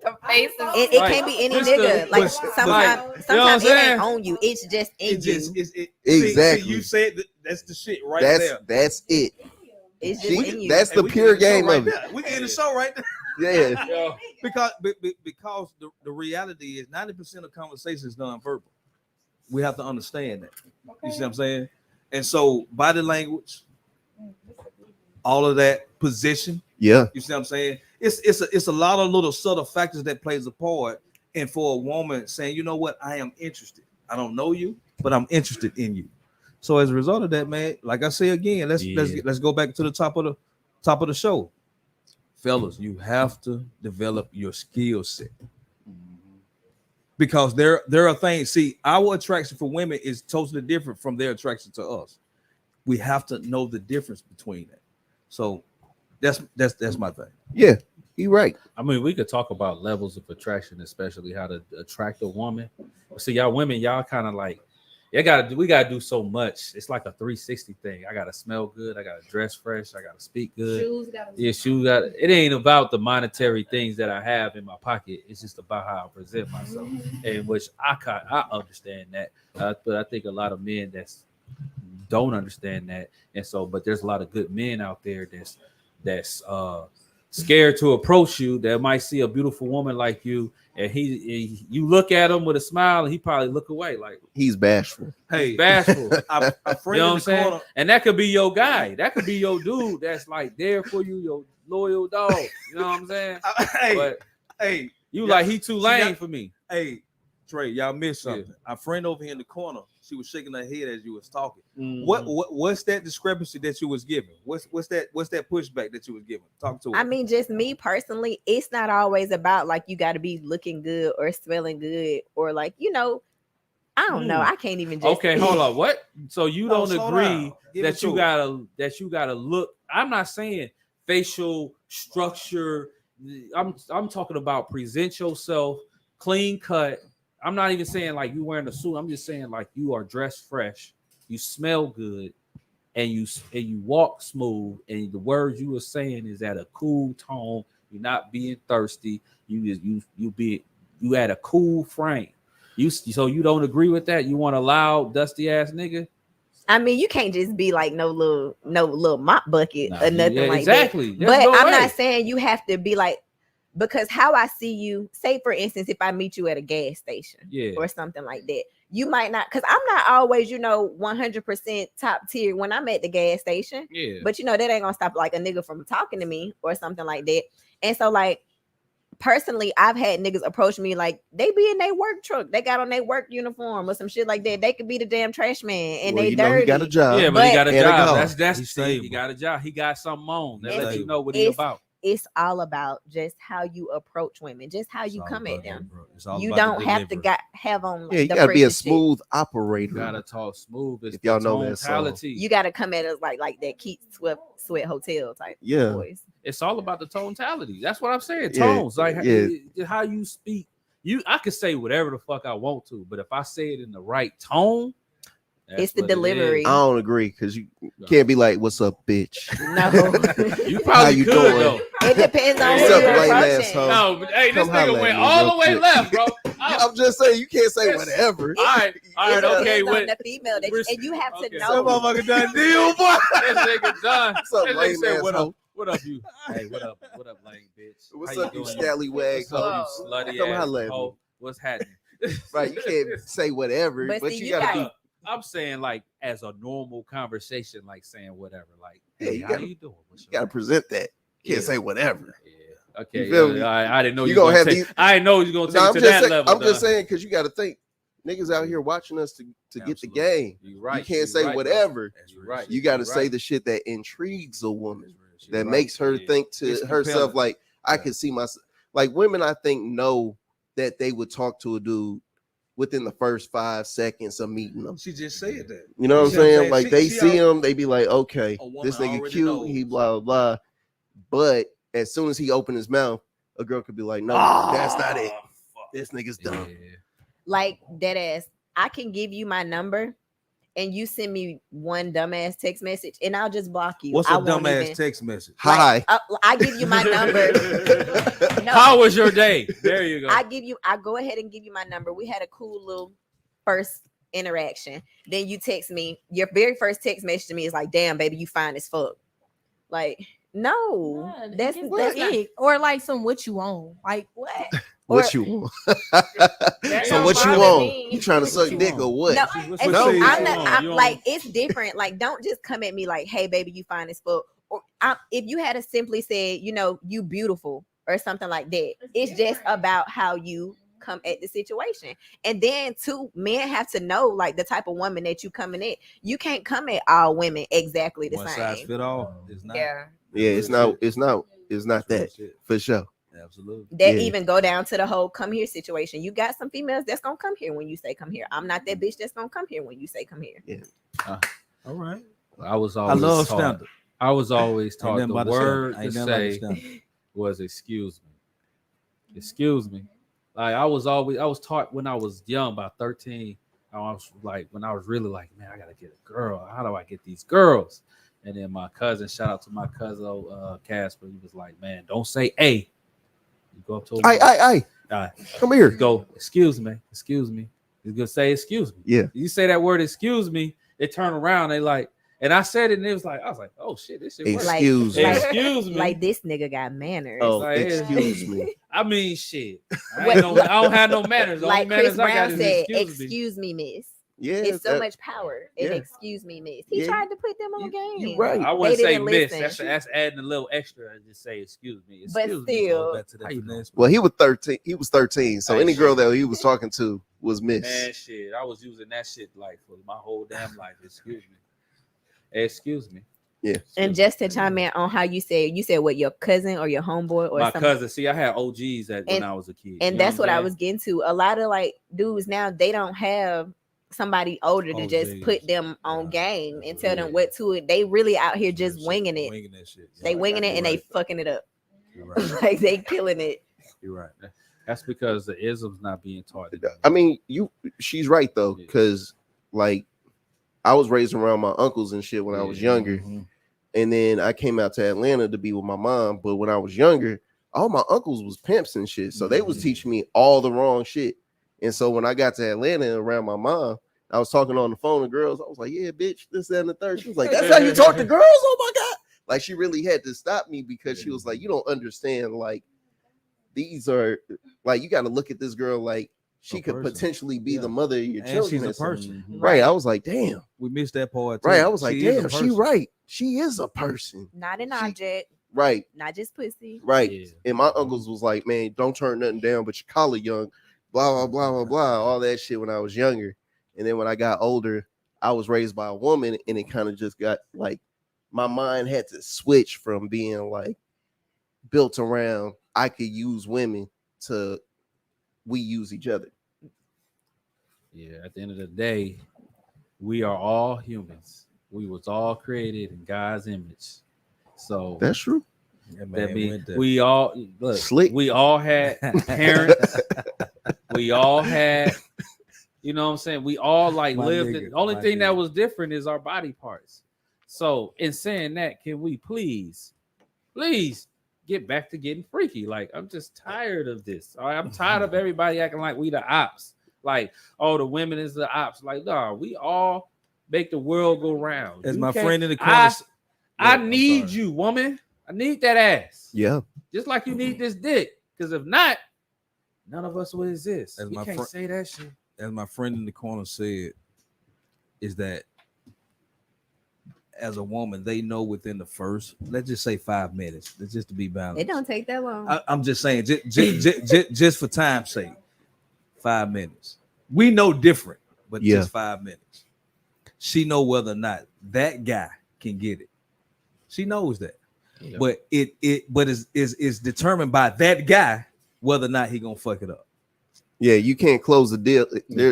the faces. it can't be any Just nigga. Like, sometimes it ain't on you. It's just in you. Exactly. See, you said that's the shit right there. That's it. It's just in you. That's the pure game of it. We can end the show right there. Yeah. Because the reality is 90% of conversations is non-verbal. We have to understand that. Okay. You see what I'm saying? And so body language, all of that, position. Yeah. You see what I'm saying? It's a lot of little subtle factors that plays a part. And for a woman saying, you know what, I am interested. I don't know you, but I'm interested in you. So as a result of that, man, like I say again, let's go back to the top of the show. Fellas, you have to develop your skill set. Because there are things. See, our attraction for women is totally different from their attraction to us. We have to know the difference between that. So that's my thing. Yeah, you're right. I mean, we could talk about levels of attraction, especially how to attract a woman. See, y'all women, y'all kind of like, we gotta do so much. It's like a 360 thing. I gotta smell good. I gotta dress fresh. I gotta speak good. Shoes got. It ain't about the monetary things that I have in my pocket. It's just about how I present myself, and which I understand that. But I think a lot of men don't understand that, and so. But there's a lot of good men out there that's scared to approach you. That might see a beautiful woman like you. And you look at him with a smile, and he probably look away like he's bashful. Hey, bashful. A friend, you know what I'm saying? Corner. And that could be your guy. That could be your dude. That's like there for you, your loyal dog. You know what I'm saying? Hey, you like he too lame for me. Hey, Trey, y'all missed something. Yeah. Our friend over here in the corner, she was shaking her head as you was talking. Mm-hmm. What's that discrepancy that you was giving? What's that pushback that you was giving? Talk to her. I mean, just me personally, it's not always about like you got to be looking good or smelling good or like, you know, I don't know. I can't even just. Okay, hold on. What? So you don't agree that you gotta look? I'm not saying facial structure. I'm talking about present yourself, clean cut. I'm not even saying like you wearing a suit. I'm just saying like you are dressed fresh, you smell good, and you walk smooth. And the words you were saying is at a cool tone. You're not being thirsty. You at a cool frame. So you don't agree with that? You want a loud, dusty ass nigga? I mean, you can't just be like no little mop bucket or nothing like exactly. that. But I'm not saying you have to be like because how I see you, say for instance, if I meet you at a gas station or something like that, you might not, because I'm not always, 100% top tier when I'm at the gas station. Yeah. But that ain't gonna stop like a nigga from talking to me or something like that. And so like personally, I've had niggas approach me like they be in their work truck, they got on their work uniform or some shit like that. They could be the damn trash man and they dirty. He got a job. Yeah, but he got a job. That's he got a job. He got something on. They let you know what he about. It's all about just how you approach women, just how you come at them. You don't have to have on. You gotta be a smooth operator. You gotta talk smooth. If y'all know that song. You gotta come at us like that Keith Sweat Hotel type. Yeah, voice. It's all about the tonality. That's what I'm saying. Tones, how you speak. I can say whatever the fuck I want to, but if I say it in the right tone. It's the delivery. I don't agree because you can't be like, "What's up, bitch?" No, you probably could though. It depends on what's up, lame asshole. No, but hey, this nigga went all the way left, bro. I'm just saying you can't say whatever. All right, okay. With the female, and you have to know. That motherfucker done deal, boy. This nigga done. What's up, lame asshole? What up, you? Hey, what up, lame bitch? What's up, you scallywag? What's up, you slutty ass hoe? What's happening? Right, you can't say whatever, but you gotta be. I'm saying like as a normal conversation, like saying whatever, like, hey, how you doing? You gotta present that. You can't say whatever. Yeah. Okay. I didn't know you gonna have these. I didn't know you was gonna take to that level. I'm just saying because you gotta think niggas out here watching us to get the game. You're right. You can't say whatever. Right. You gotta say the shit that intrigues a woman, that makes her think to herself like, I can see myself. Like women, I think know that they would talk to a dude within the first 5 seconds of meeting them. She just said that. You know what I'm saying? Like they see him, they be like, okay, this nigga cute, he blah, blah, blah. But as soon as he opened his mouth, a girl could be like, no, that's not it. This nigga's dumb. Like dead ass, I can give you my number and you send me one dumbass text message and I'll just block you. What's a dumbass text message? Hi. I give you my number. No. How was your day? There you go. I go ahead and give you my number. We had a cool little first interaction. Then you text me. Your very first text message to me is like, damn, baby, you fine as fuck. Like, no, that's it. Or like some what you want. Like what? What you want? So what you want? You trying to suck dick or what? No, I'm like it's different. Like, don't just come at me like, "Hey, baby, you fine as fuck." Or if you had to simply said, you beautiful or something like that. It's just about how you come at the situation. And then two, men have to know like the type of woman that you coming at. You can't come at all women exactly the same. One size fit all. It's not. Yeah, it's not that for sure. Absolutely. That even go down to the whole come here situation. You got some females that's gonna come here when you say come here. I'm not that bitch that's gonna come here when you say come here. Yeah. All right. I love standard. I was always taught the word to say was excuse me. Excuse me. Like I was taught when I was young, about 13. I was like, when I was really like, man, I gotta get a girl. How do I get these girls? And then my cousin, shout out to my cousin Casper, he was like, man, don't say A. You go up to him. Come here. Go, excuse me. He's gonna say excuse me. Yeah. You say that word excuse me, they turn around, they like, and I said it, and it was like, I was like, oh shit, this shit excuse me. Excuse me. Like this nigga got manners. Oh, like, excuse me. I mean shit. I don't have no manners. The like manners Chris Brown said, excuse me, miss. Yeah, it's so much power. And excuse me, miss. He tried to put them on game. You're right. I wouldn't say miss. That's adding a little extra and just say excuse me. But still, well, he was 13. He was 13. So any girl that he was talking to was miss. Man, shit. I was using that shit like for my whole damn life. Excuse me. Yeah. And just to chime in on how you said what, your cousin or your homeboy or my something? Cousin. See, I had OGs when I was a kid. And that's what I was getting to. A lot of like dudes now, they don't have somebody older to just put them on game and tell them what to it. They really out here just winging it. That shit. They winging it and they fucking it up. Like they killing it. You're right. That's because the ism's not being taught. I mean, she's right though, because like I was raised around my uncles and shit when I was younger. Mm-hmm. And then I came out to Atlanta to be with my mom. But when I was younger, all my uncles was pimps and shit. So they was teaching me all the wrong shit. And so when I got to Atlanta around my mom, I was talking on the phone to girls. I was like, yeah, bitch, this, that, and the third. She was like, that's how you talk to girls? Oh my God. Like she really had to stop me because she was like, you don't understand. Like these are like, you got to look at this girl like she could potentially be the mother of your children. She's a person, right? I was like, damn, we missed that part. Too. Right, I was like, damn, she right. She is a person, not an object. Right, not just pussy. Right, and my uncles was like, man, don't turn nothing down, but your collar young, blah blah blah blah blah, all that shit when I was younger, and then when I got older, I was raised by a woman, and it kind of just got like, my mind had to switch from being like built around I could use women to we use each other. Yeah, at the end of the day, we are all humans. We was all created in God's image. So that's true. Yeah, man, we all look, slick. We all had parents. We all had, you know what I'm saying? We all like lived. The only thing that was different is our body parts. So in saying that, can we please get back to getting freaky? Like, I'm just tired of this. All right, I'm tired of everybody acting like we the ops. Like, oh, the women is the ops. Like, no, we all make the world go round. As my friend in the corner, I need you, woman. I need that ass. Yeah. Just like you need this dick. Because if not, none of us will exist. We can't say that shit. As my friend in the corner said, is that as a woman, they know within the first, let's just say 5 minutes. Let's just to be balanced. It don't take that long. I'm just saying, just for time's sake, 5 minutes. We know different, but just 5 minutes. She know whether or not that guy can get it. She knows that, but it's determined by that guy whether or not he gonna fuck it up. Yeah, you can't close the deal.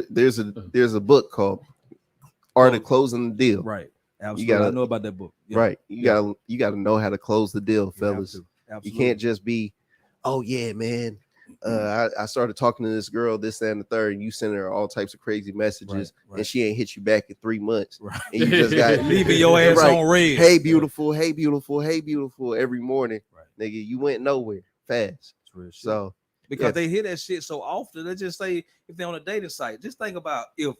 There's a book called Art of Closing the Deal. Right. Absolutely. I know about that book. Yeah. Right. You gotta know how to close the deal, fellas. You can't just be, oh yeah, man. I started talking to this girl, this, that, and the third, and you send her all types of crazy messages, and she ain't hit you back in 3 months. Right. And you just got leaving your ass on red. Hey, beautiful, hey, beautiful, hey, beautiful every morning. Right. Nigga, you went nowhere fast. So because they hear that shit so often, let's just say if they're on a dating site, just think about if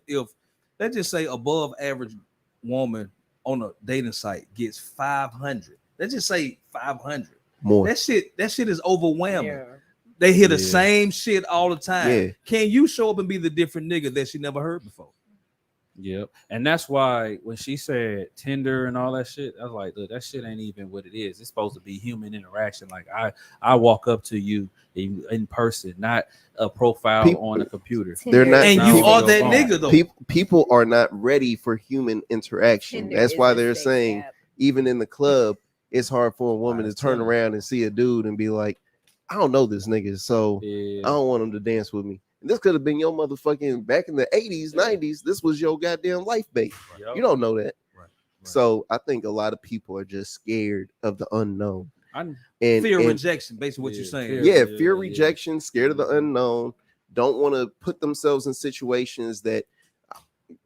let's just say above average woman on a dating site gets 500. Let's just say 500. More. That shit is overwhelming. Yeah. They hear the same shit all the time. Yeah. Can you show up and be the different nigga that she never heard before? Yep. And that's why when she said Tinder and all that shit, I was like, look, that shit ain't even what it is. It's supposed to be human interaction. Like I walk up to you in person, not a profile on a computer. They're not, and you are that nigga though. People are not ready for human interaction. Tinder that's why they're saying even in the club, it's hard for a woman to turn around and see a dude and be like, I don't know this nigga, so I don't want him to dance with me. And this could have been your motherfucking back in the 80s, 90s. This was your goddamn life bait. You don't know that. Right. So I think a lot of people are just scared of the unknown. And fear rejection, basically what you're saying. Fear rejection, scared of the unknown, don't want to put themselves in situations that's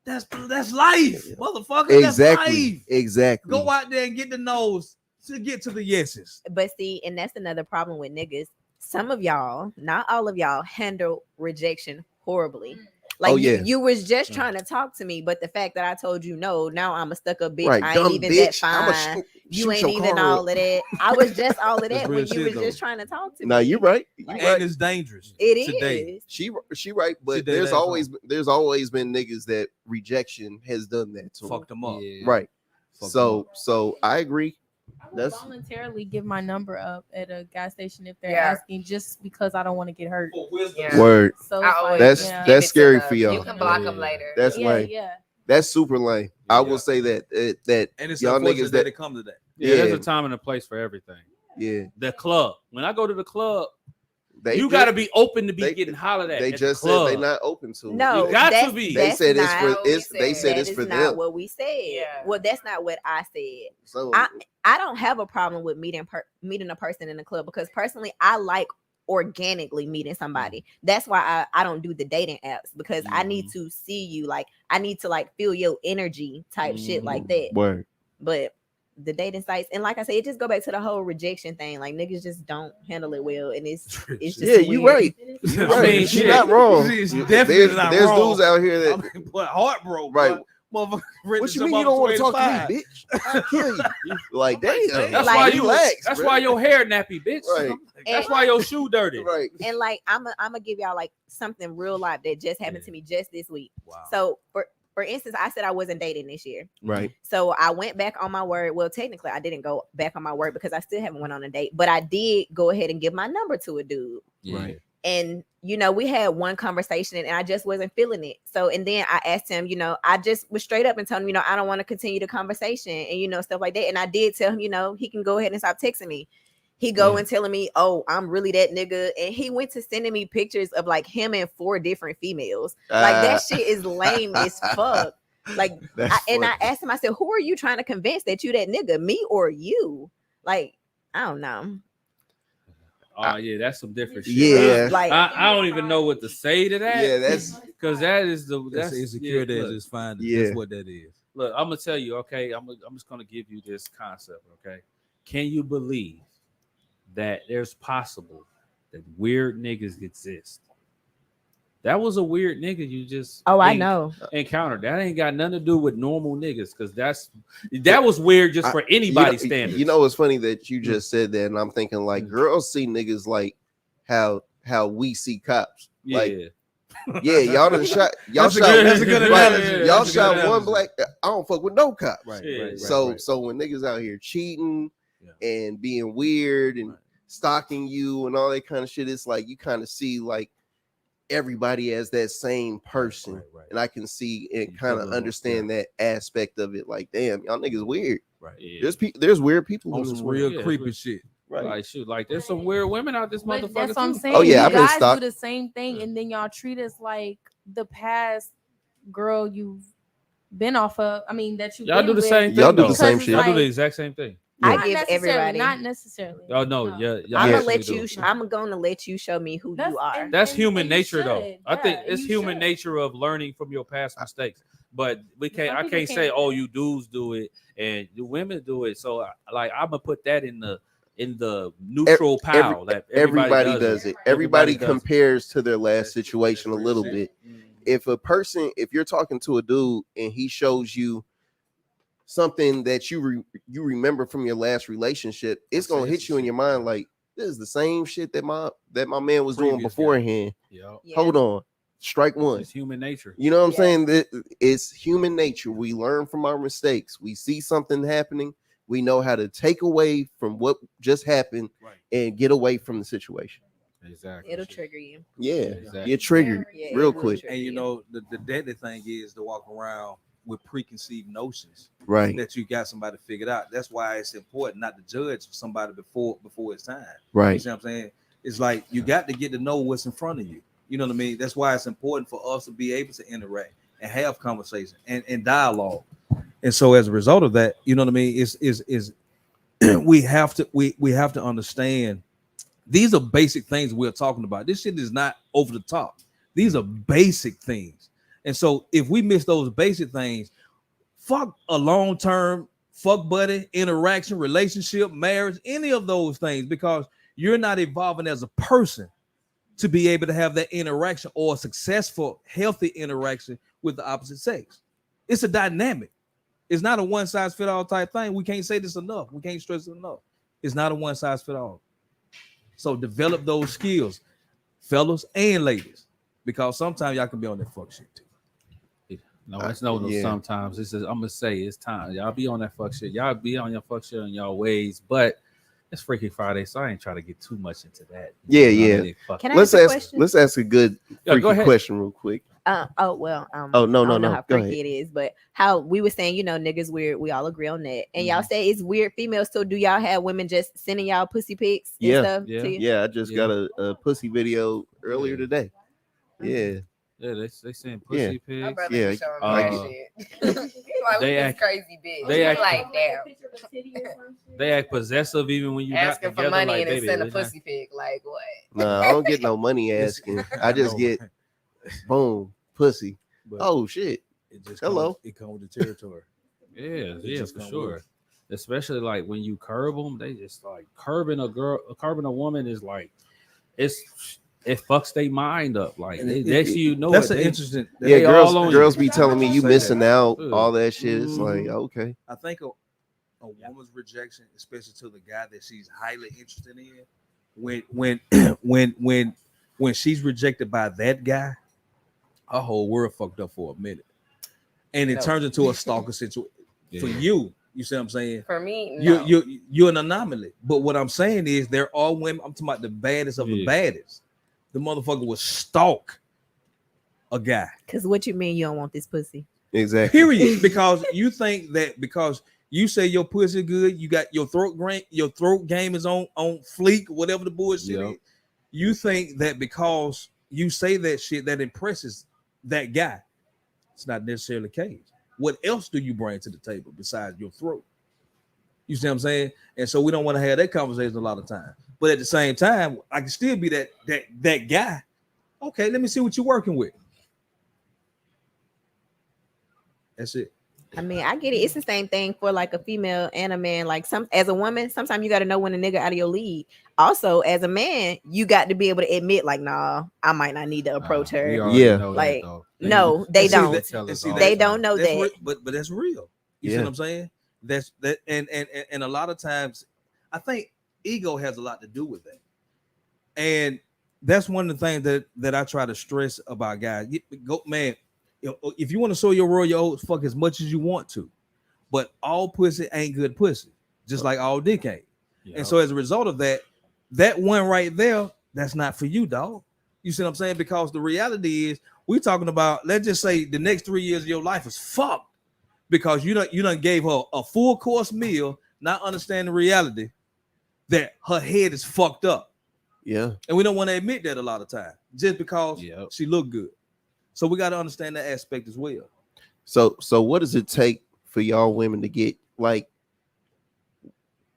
life, motherfucker. Exactly. That's life. Exactly. Go out there and get the nose to get to the yeses. But see, and that's another problem with niggas. Some of y'all, not all of y'all, handle rejection horribly. Like you was just trying to talk to me, but the fact that I told you no, now I'm a stuck up bitch. Right, I ain't even that fine. You ain't even all of that. I was just all of that when you was just trying to talk to me. No, you're right. And it's dangerous. It today. is. She right, but there's always been niggas that rejection has done that to fucked them up. Yeah. Right. So I agree. I would voluntarily give my number up at a gas station if they're asking, just because I don't want to get hurt. Word. So that's scary for y'all. You can block them later. That's lame. Yeah. That's super lame. I will say that and it's y'all niggas that it come to that. Yeah, there's a time and a place for everything. Yeah. The club. When I go to the club, you got to be open to be getting hollered at. They just said they're not open to it. No, you got to be. They said it's for them. Not what we said. Yeah. Well, that's not what I said. So I don't have a problem with meeting a person in the club, because personally I like organically meeting somebody. That's why I don't do the dating apps, because I need to see you. Like I need to like feel your energy type shit like that. Word. But the dating sites, and like I said, it just go back to the whole rejection thing. Like niggas just don't handle it well, and it's just you right. You're right. She's not wrong. She's definitely not there's wrong. dudes out here that but heartbroken. Right. Motherfucker, what you mean you don't want to talk to me, bitch? I'll kill you. Like, damn. That's like, why you relax. That's why your hair nappy, bitch. Right. That's why your shoe dirty. Right. And like I'm gonna give y'all like something real life that just happened to me just this week. Wow. So for instance, I said I wasn't dating this year. Right. So I went back on my word. Well, technically I didn't go back on my word because I still haven't went on a date, but I did go ahead and give my number to a dude. Right. And we had one conversation and I just wasn't feeling it. So and then I asked him, I just was straight up and told him, I don't want to continue the conversation and stuff like that. And I did tell him, he can go ahead and stop texting me. He go and telling me, oh, I'm really that nigga. And he went to sending me pictures of like him and 4 different females. Like that shit is lame as fuck. Like, I asked him, I said, who are you trying to convince that you that nigga, me or you? Like, I don't know. Oh yeah, that's some different shit. Yeah. Like I don't even know what to say to that. Yeah, that's because that's insecurity yeah, as it's finding. Yeah. That's what that is. Look, I'm gonna tell you, okay. I'm just gonna give you this concept, okay. Can you believe that there's possible that weird niggas exist? That was a weird nigga you just I know encountered. That ain't got nothing to do with normal niggas because that was weird just for anybody's standards. You know, it's funny that you just said that, and I'm thinking like girls see niggas like how we see cops. Yeah. Like, yeah, y'all done shot. Y'all That's shot. a good analogy. Y'all That's a shot good one analogy. black. I don't fuck with no cop. Right. Yeah. Right. So when niggas out here cheating and being weird and stalking you and all that kind of shit, it's like you kind of see like everybody as that same person, and I can see and kind of understand that aspect of it. Like, damn, y'all niggas weird. Right. Yeah. There's weird people On in some this real world. creepy shit. Right. Like shoot, like there's some weird women out this But motherfucker. that's what I'm too. saying. Oh, yeah, I've you been guys stalked. do the same thing, and then y'all treat us like the past girl you've been off of. I mean, that you Y'all do the same thing. Y'all do though. the same Y'all shit. do the exact same thing. I Not give necessarily, everybody. not necessarily. Oh no, yeah. I'm gonna actually let do. you. I'm gonna let you show me who you are. That's And human you nature, though. should. I think Yeah, it's you human should. nature of learning from your past mistakes. But we can't. Some I people can't say, can't. "Oh, you dudes do it and the women do it." So, like, I'm gonna put that in the neutral pile that Everybody does it. Everybody does it. compares to their last situation a little bit. If if you're talking to a dude and he shows you something that you remember from your last relationship, it's gonna hit you in your mind like this is the same shit that my man was doing beforehand. Yeah. Hold on, strike one. It's human nature. You know what I'm saying? It's human nature. We learn from our mistakes. We see something happening. We know how to take away from what just happened and get away from the situation. Exactly. It'll trigger you. Yeah, Exactly. get triggered Yeah, real it will quick. trigger And you. the deadly thing is to walk around with preconceived notions Right, that you got somebody figured out. That's why it's important not to judge somebody before it's time. You right. see what I'm saying? It's like you got to get to know what's in front of you. You know what I mean? That's why it's important for us to be able to interact and have conversation and dialogue. And so as a result of that, you know what I mean? Is we have to understand these are basic things we're talking about. This shit is not over the top. These are basic things. And so if we miss those basic things, fuck a long-term fuck buddy, interaction, relationship, marriage, any of those things, because you're not evolving as a person to be able to have that interaction or a successful, healthy interaction with the opposite sex. It's a dynamic. It's not a one-size-fit-all type thing. We can't say this enough. We can't stress it enough. It's not a one-size-fit-all. So develop those skills, fellas and ladies, because sometimes y'all can be on that fuck shit too. No, it's no. Sometimes it's just, I'm gonna say it's time. Y'all be on that fuck shit. Y'all be on your fuck shit in y'all ways, but it's Freaky Friday, so I ain't trying to get too much into that. Yeah. Can I ask a question? Let's ask a good freaky question real quick. No. I don't know how freaky it is, but how we were saying, niggas weird. We all agree on that. And y'all say it's weird females. So do y'all have women just sending y'all pussy pics and stuff? To you? Yeah. I just got a pussy video earlier today. Yeah. Yeah, they saying pussy pics. My brother Yeah, be showing me that shit. Like, They this act- crazy bitch. they act- Like, damn. They act possessive even when you Asking not for together, money like, and then baby, send a we're not- pussy pic. Like, what? Nah, I don't get no money asking. I just get boom pussy. But Oh shit. it just Hello. It comes with the territory. Yeah, just for come sure. with Especially like when you curb them, they just like curbing a woman is like it's it fucks their mind up. Like that's that's an interesting. Yeah, girls be telling me you missing out, all that shit. It's like, okay. I think a woman's rejection, especially to the guy that she's highly interested in, when she's rejected by that guy, her whole world fucked up for a minute, and it turns into a stalker situation for you. You see what I'm saying? For me, no. You're an anomaly. But what I'm saying is there are women. I'm talking about the baddest of the baddest. The motherfucker will stalk a guy. Because what you mean you don't want this pussy? Exactly. Period. Because you think that because you say your pussy good, you got your throat game is on fleek, whatever the bullshit is. You think that because you say that shit that impresses that guy. It's not necessarily the case. What else do you bring to the table besides your throat? You see what I'm saying? And so we don't want to have that conversation a lot of times. But at the same time, I can still be that guy. Okay, let me see what you're working with. That's it. I mean, I get it. It's the same thing for like a female and a man. Like as a woman, sometimes you got to know when a nigga out of your league. Also, as a man, you got to be able to admit, like, nah, I might not need to approach her. Like, no, they don't. They don't know that. But that's real. You see what I'm saying? That's that, and a lot of times, I think ego has a lot to do with that. And that's one of the things that I try to stress about guys. Go, man. If you want to sow your royal oats, fuck as much as you want to, but all pussy ain't good pussy, just like all dick ain't. And so as a result of that one right there, that's not for you, dog. You see what I'm saying? Because the reality is, we talking about, let's just say the next 3 years of your life is fucked because you done gave her a full course meal, not understanding the reality that her head is fucked up. Yeah, and we don't want to admit that a lot of times just because she look good. So we got to understand that aspect as well. So what does it take for y'all women to get, like,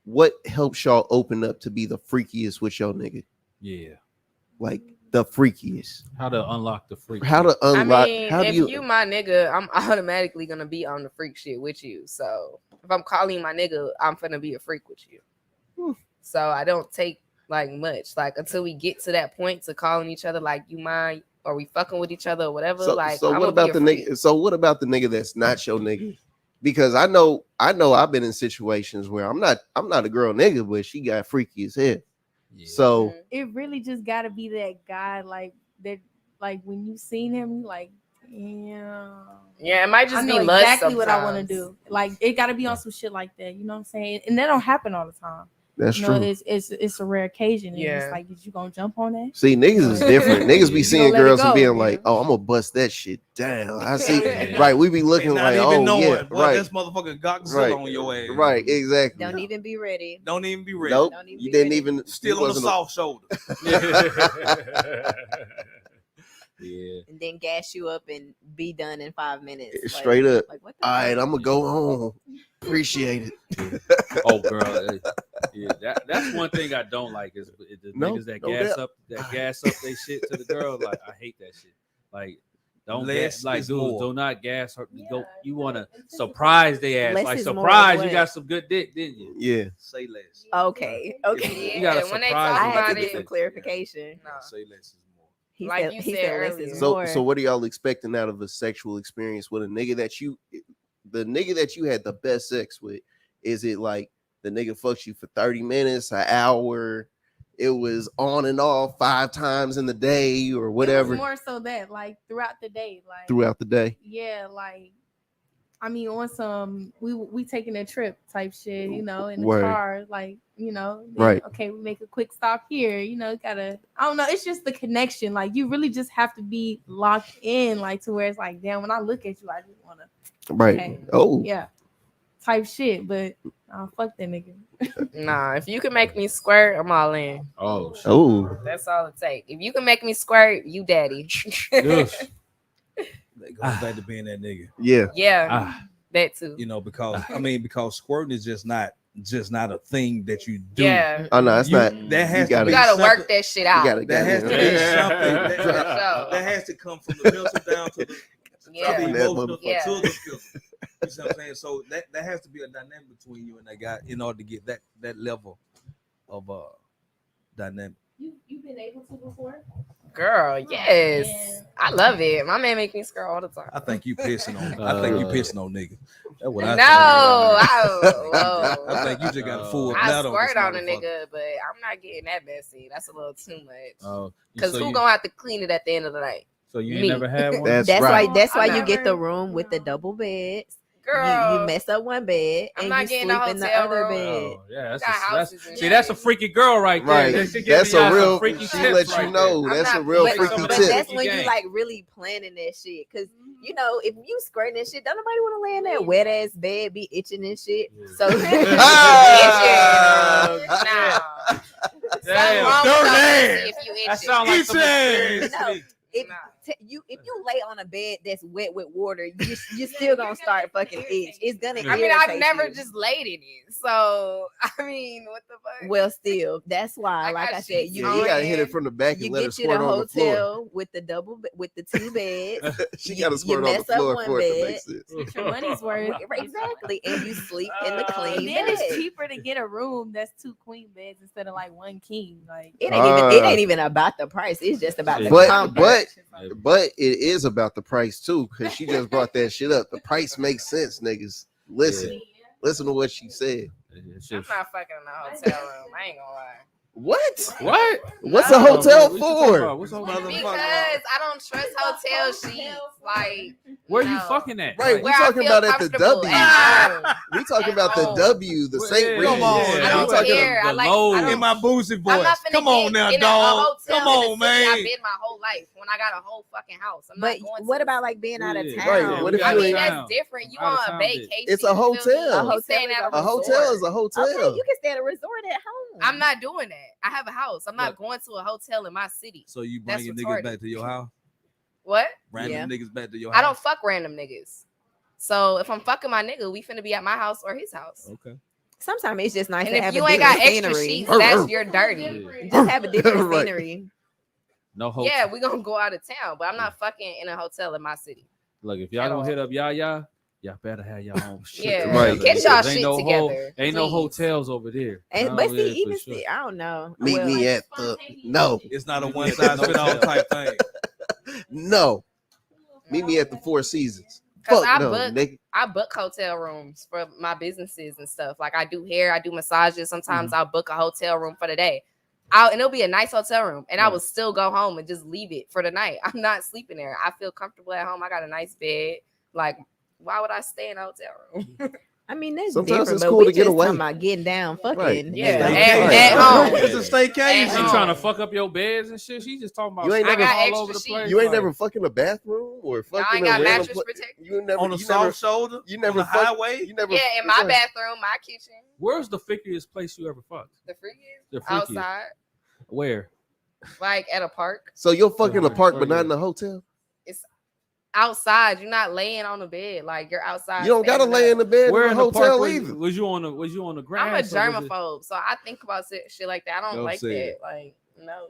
what helps y'all open up to be the freakiest with your nigga? Yeah. Like the freakiest. How to unlock the freak. How to unlock. I mean, if you my nigga, I'm automatically going to be on the freak shit with you. So if I'm calling my nigga, I'm going to be a freak with you. So I don't take like much, like until we get to that point to calling each other like you mine, or we fucking with each other or whatever. So what about the nigga? So what about the nigga that's not your nigga? Because I know I've been in situations where I'm not a girl nigga, but she got freaky as hell. Yeah. So it really just gotta be that guy like that, like when you seen him, like it might just be lust exactly what I want to do. Like it gotta be on some shit like that. You know what I'm saying? And that don't happen all the time. That's true. It's a rare occasion. And it's like, is you gonna jump on that? See, niggas is different. Niggas be seeing girls and being like, "Oh, I'm gonna bust that shit down." I see. Right? We be looking like, "Oh, yeah, right." This motherfucker Godzilla on your ass. Right? Exactly. Don't even be ready. Don't even be ready. Nope. You didn't even. Still on the soft shoulder. Yeah. And then gas you up and be done in 5 minutes. Straight up. Like, what the all right, I'm gonna go home. Appreciate it. Oh, girl. Yeah, that's one thing I don't like is the niggas that gas up they shit to the girl. Like, I hate that shit. Like, don't gas, like, dude, do not gas her. Go, you want to surprise they ass. Like, surprise, you got some good dick, didn't you? Yeah. Say less. Okay. You got to surprise. I had to get some clarification. No. Say less. Like you said earlier. So what are y'all expecting out of a sexual experience with a nigga that you had the best sex with? Is it like the nigga fucks you for 30 minutes, an hour? It was on and off 5 times in the day or whatever? It was more so that like throughout the day. Yeah, like I mean, on some we taking a trip type shit, you know, in the car, like, you know, right. Okay, we make a quick stop here, you know, I don't know, it's just the connection. Like you really just have to be locked in, like to where it's like, damn, when I look at you, I just wanna right. Oh yeah, type shit. But fuck that nigga. Nah, if you can make me squirt, I'm all in. Oh, that's all it takes. If you can make me squirt, you daddy. That goes back to being that nigga. Yeah. That too. You know, because squirting is just not a thing that you do. Yeah. Oh no, it's not. That has you gotta work that shit out. That has to be something that has to come from the mental down to the emotional to the physical. You know what I'm saying? So that has to be a dynamic between you and that guy in order to get that level of dynamic. You you been able to before? Girl, yes. I love it. My man make me squirt all the time. I think you pissing on. I think you pissing on niggas. That's what I I think you just got a full. I squirt on a nigga, but I'm not getting that messy. That's a little too much. Because who gonna have to clean it at the end of the night? So you ain't never had one. That's why you get the room with the double beds. Girl, you mess up one bed and you sleep in the other bed. Oh, yeah, that's a freaky girl right there. Right. That's a real freaky tip. She let you know. That's a real freaky tip. But that's when you like really planning that shit. Because you know, if you squirting and shit, don't nobody want to lay in that wet ass bed, be itching and shit. So that sounds like some if you lay on a bed that's wet with water, you still gonna start fucking itch. It's gonna. I mean, I've never just laid in it, so I mean, what the fuck? Well, still, that's why, like I said, you gotta hit it from the back and let it squirt on the floor. You get you the hotel with the two beds. She gotta squirt on the floor for it to make sense. Get your money's worth. Exactly, and you sleep in the clean and then bed. It's cheaper to get a room that's 2 queen beds instead of like 1 king. Like it ain't even about the price. It's just about the comfort. But it is about the price too, because she just brought that shit up. The price makes sense, niggas. Listen to what she said. I'm not fucking in a hotel room. I ain't gonna lie. What? What's a hotel for? Because I don't trust hotel sheets. Like, where you fucking at? Right, we talking about at the W. We talking about the W, the St. Regis. Come on, I don't care. I like in my boozy voice. Come on now, dog. Come on, man. I've been my whole life when I got a whole fucking house. But what about like being out of town? Right. What if I mean, that's different. You on a vacation? It's a hotel. A hotel is a hotel. Okay, you can stay at a resort at home. I'm not doing that. I have a house. I'm not going to a hotel in my city. So you bringing niggas back to your house? What? Random niggas back to your house? I don't fuck random niggas. So if I'm fucking my nigga, we finna be at my house or his house. Okay. Sometimes it's just nice and to have if you a ain't got scenery. extra sheets, that's your dirty. Just have a different scenery. No hotel. Yeah, we gonna go out of town, but I'm not fucking in a hotel in my city. Look, if y'all don't hit up y'all better have y'all own shit. Yeah, right. Get y'all shit together. Ain't no hotels over there. But see, even still, I don't know. Meet me at the It's not a one size fit all type thing. No. Meet me at the Four Seasons. Because I book hotel rooms for my businesses and stuff. Like I do hair, I do massages. Sometimes I'll book a hotel room for the day. And it'll be a nice hotel room. And I will still go home and just leave it for the night. I'm not sleeping there. I feel comfortable at home. I got a nice bed. Like, why would I stay in a hotel room? I mean, that's sometimes different, it's but cool we to get just away. talking about getting down, fucking. Right. Yeah, at home. It's a staycation. She trying to fuck up your beds and shit. She just talking about you ain't never all over the place. You ain't never fucking a bathroom or fucking I ain't got mattress protection. You never on the soft shoulder. You never on the highway. You never. Yeah, in my bathroom, my kitchen. Where's the freakiest place you ever fucked? The freakiest? The freakiest. Outside. Where? Like at a park. So you'll fuck in a park, but not in the hotel. It's outside. You're not laying on the bed. Like you're outside. You don't gotta lay in the bed in the hotel either. Was you on the grass? I'm a germaphobe, so I think about shit like that. I don't like that. Like no.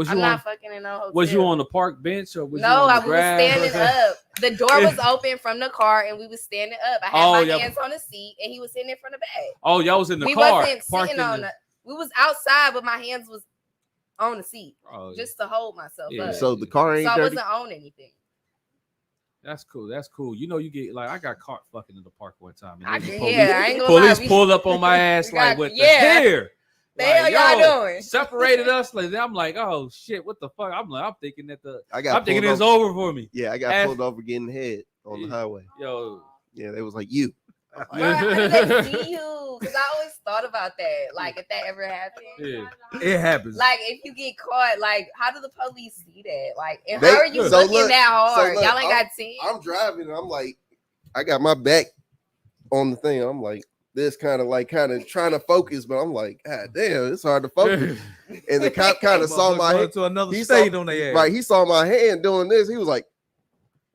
I'm not fucking in no hotel. Was you on the park bench or was you no? on the I was grass? standing up. The door was open from the car, and we was standing up. I had my hands on the seat, and he was sitting in front of the bed. Oh, y'all was in the car. We wasn't sitting on the. We was outside, but my hands was on the seat just to hold myself up. So the car ain't so I dirty? wasn't on anything. That's cool. You know, you get like I got caught fucking in the park one time. I ain't gonna lie. Police pulled up on my ass like with the hair. The hell y'all doing? Separated us. Like I'm like, oh shit, what the fuck? I'm thinking that I'm thinking it's over for me. Yeah, I got pulled over getting head on the highway. Yo, yeah, they was like you. How did they see you? Because I always thought about that. Like, if that ever happened, it happens. Like, if you get caught, like, how do the police see that? Like, and how are you looking that hard? Y'all ain't got 10. I'm driving, and I'm like, I got my back on the thing. I'm like, this kind of trying to focus, but I'm like, God damn, it's hard to focus. And the cop kind of saw my hand to another state on their ass. Right, he saw my hand doing this. He was like.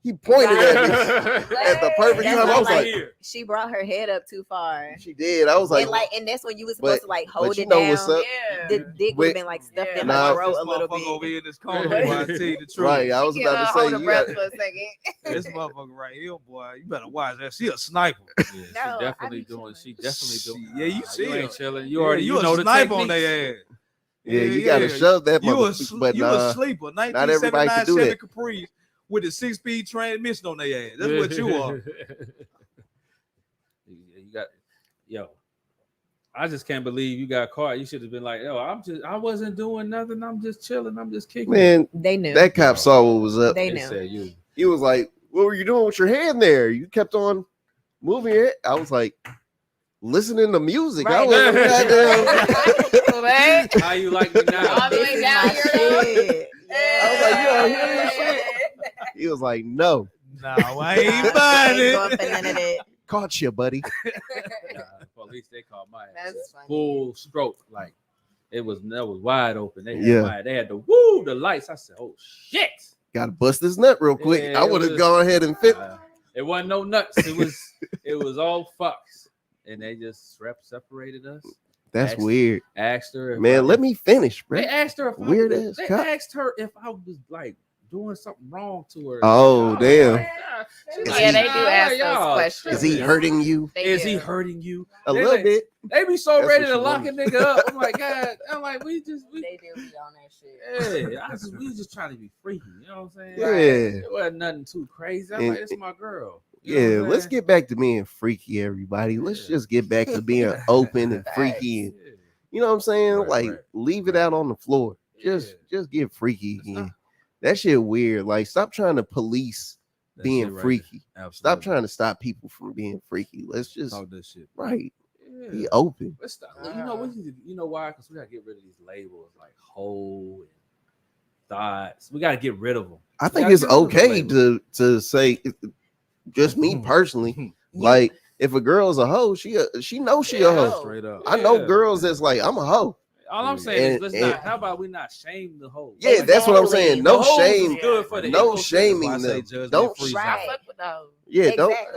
He pointed at me at the perfect time. I was like, she brought her head up too far. She did. I was like, and that's when you was supposed to like hold it down. What's up? Yeah. The dick would have been like stuffed in my throat a little bit. Over here in this corner, boy, I tell you the truth. Right, I was about to say, hold a breath for a second. This motherfucker right here, boy, you better watch that. She a sniper. Yeah, she definitely doing. She definitely doing. Yeah, you see you her ain't chilling. You already you know a the sniper techniques. on their ass. Yeah, you gotta shove that. You a sleeper. Not everybody can do that. Capri with a 6-speed transmission on their ass. That's what you are. You got, I just can't believe you got caught. You should have been like, I wasn't doing nothing. I'm just chilling. I'm just kicking. Man, they knew. That cop saw what was up. They knew. Said you. He was like, what were you doing with your hand there? You kept on moving it. I was like, listening to music. Right. How you like me now? All the way down here. I was like, you don't hear this shit? He was like, no. No, I ain't buying it. Caught you, buddy. The police, they called my ass. Funny. Full stroke. Like, that was wide open. They had the lights. I said, oh, shit. Gotta bust this nut real quick. Yeah, I would have gone ahead and fit. It wasn't no nuts. It was all fucks. And they just separated us. That's weird. Asked her, man. Let me finish, bro. They asked her if weird ass. They asked her if I was like doing something wrong to her. Oh, damn. Yeah, they do ask those questions. Is he hurting you? Is he hurting you? A little bit. They be so ready to lock a nigga up. I'm like, God. I'm like, they do be on that shit. Yeah, we just trying to be freaky. You know what I'm saying? Yeah. Like, it wasn't nothing too crazy. I'm like, it's my girl. Yeah, let's get back to being freaky, everybody. Let's just get back to being open and freaky. And, you know what I'm saying? Leave it out on the floor. Just get freaky again. That shit weird. Like, stop trying to police being freaky. Stop trying to stop people from being freaky. Let's just talk this shit. Right. Be open. Let's stop. You know why? Because we gotta get rid of these labels like hoe and thoughts. We gotta get rid of them. I think it's okay to say. Just me personally, like if a girl's a hoe, she knows she a hoe. Straight up. I know girls that's like, I'm a hoe. All I'm saying is, how about we not shame the hoe? Yeah, that's what I'm saying. No shame. No shaming them. Don't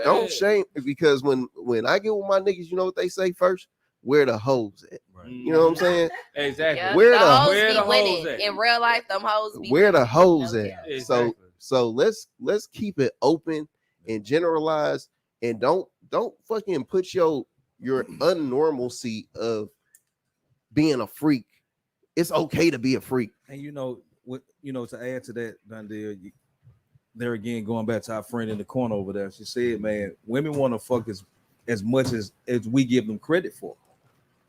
don't shame, because when I get with my niggas, you know what they say first? Where the hoes at? Right. You know what I'm saying? Exactly. Yeah, where the hoes at? In real life, them hoes be where the hoes at? Exactly. So let's keep it open and generalize, and don't fucking put your unnormalcy of being a freak. It's okay to be a freak. And to add to that, Dundee, there again, going back to our friend in the corner over there, she said, man, women want to fuck as much as we give them credit for.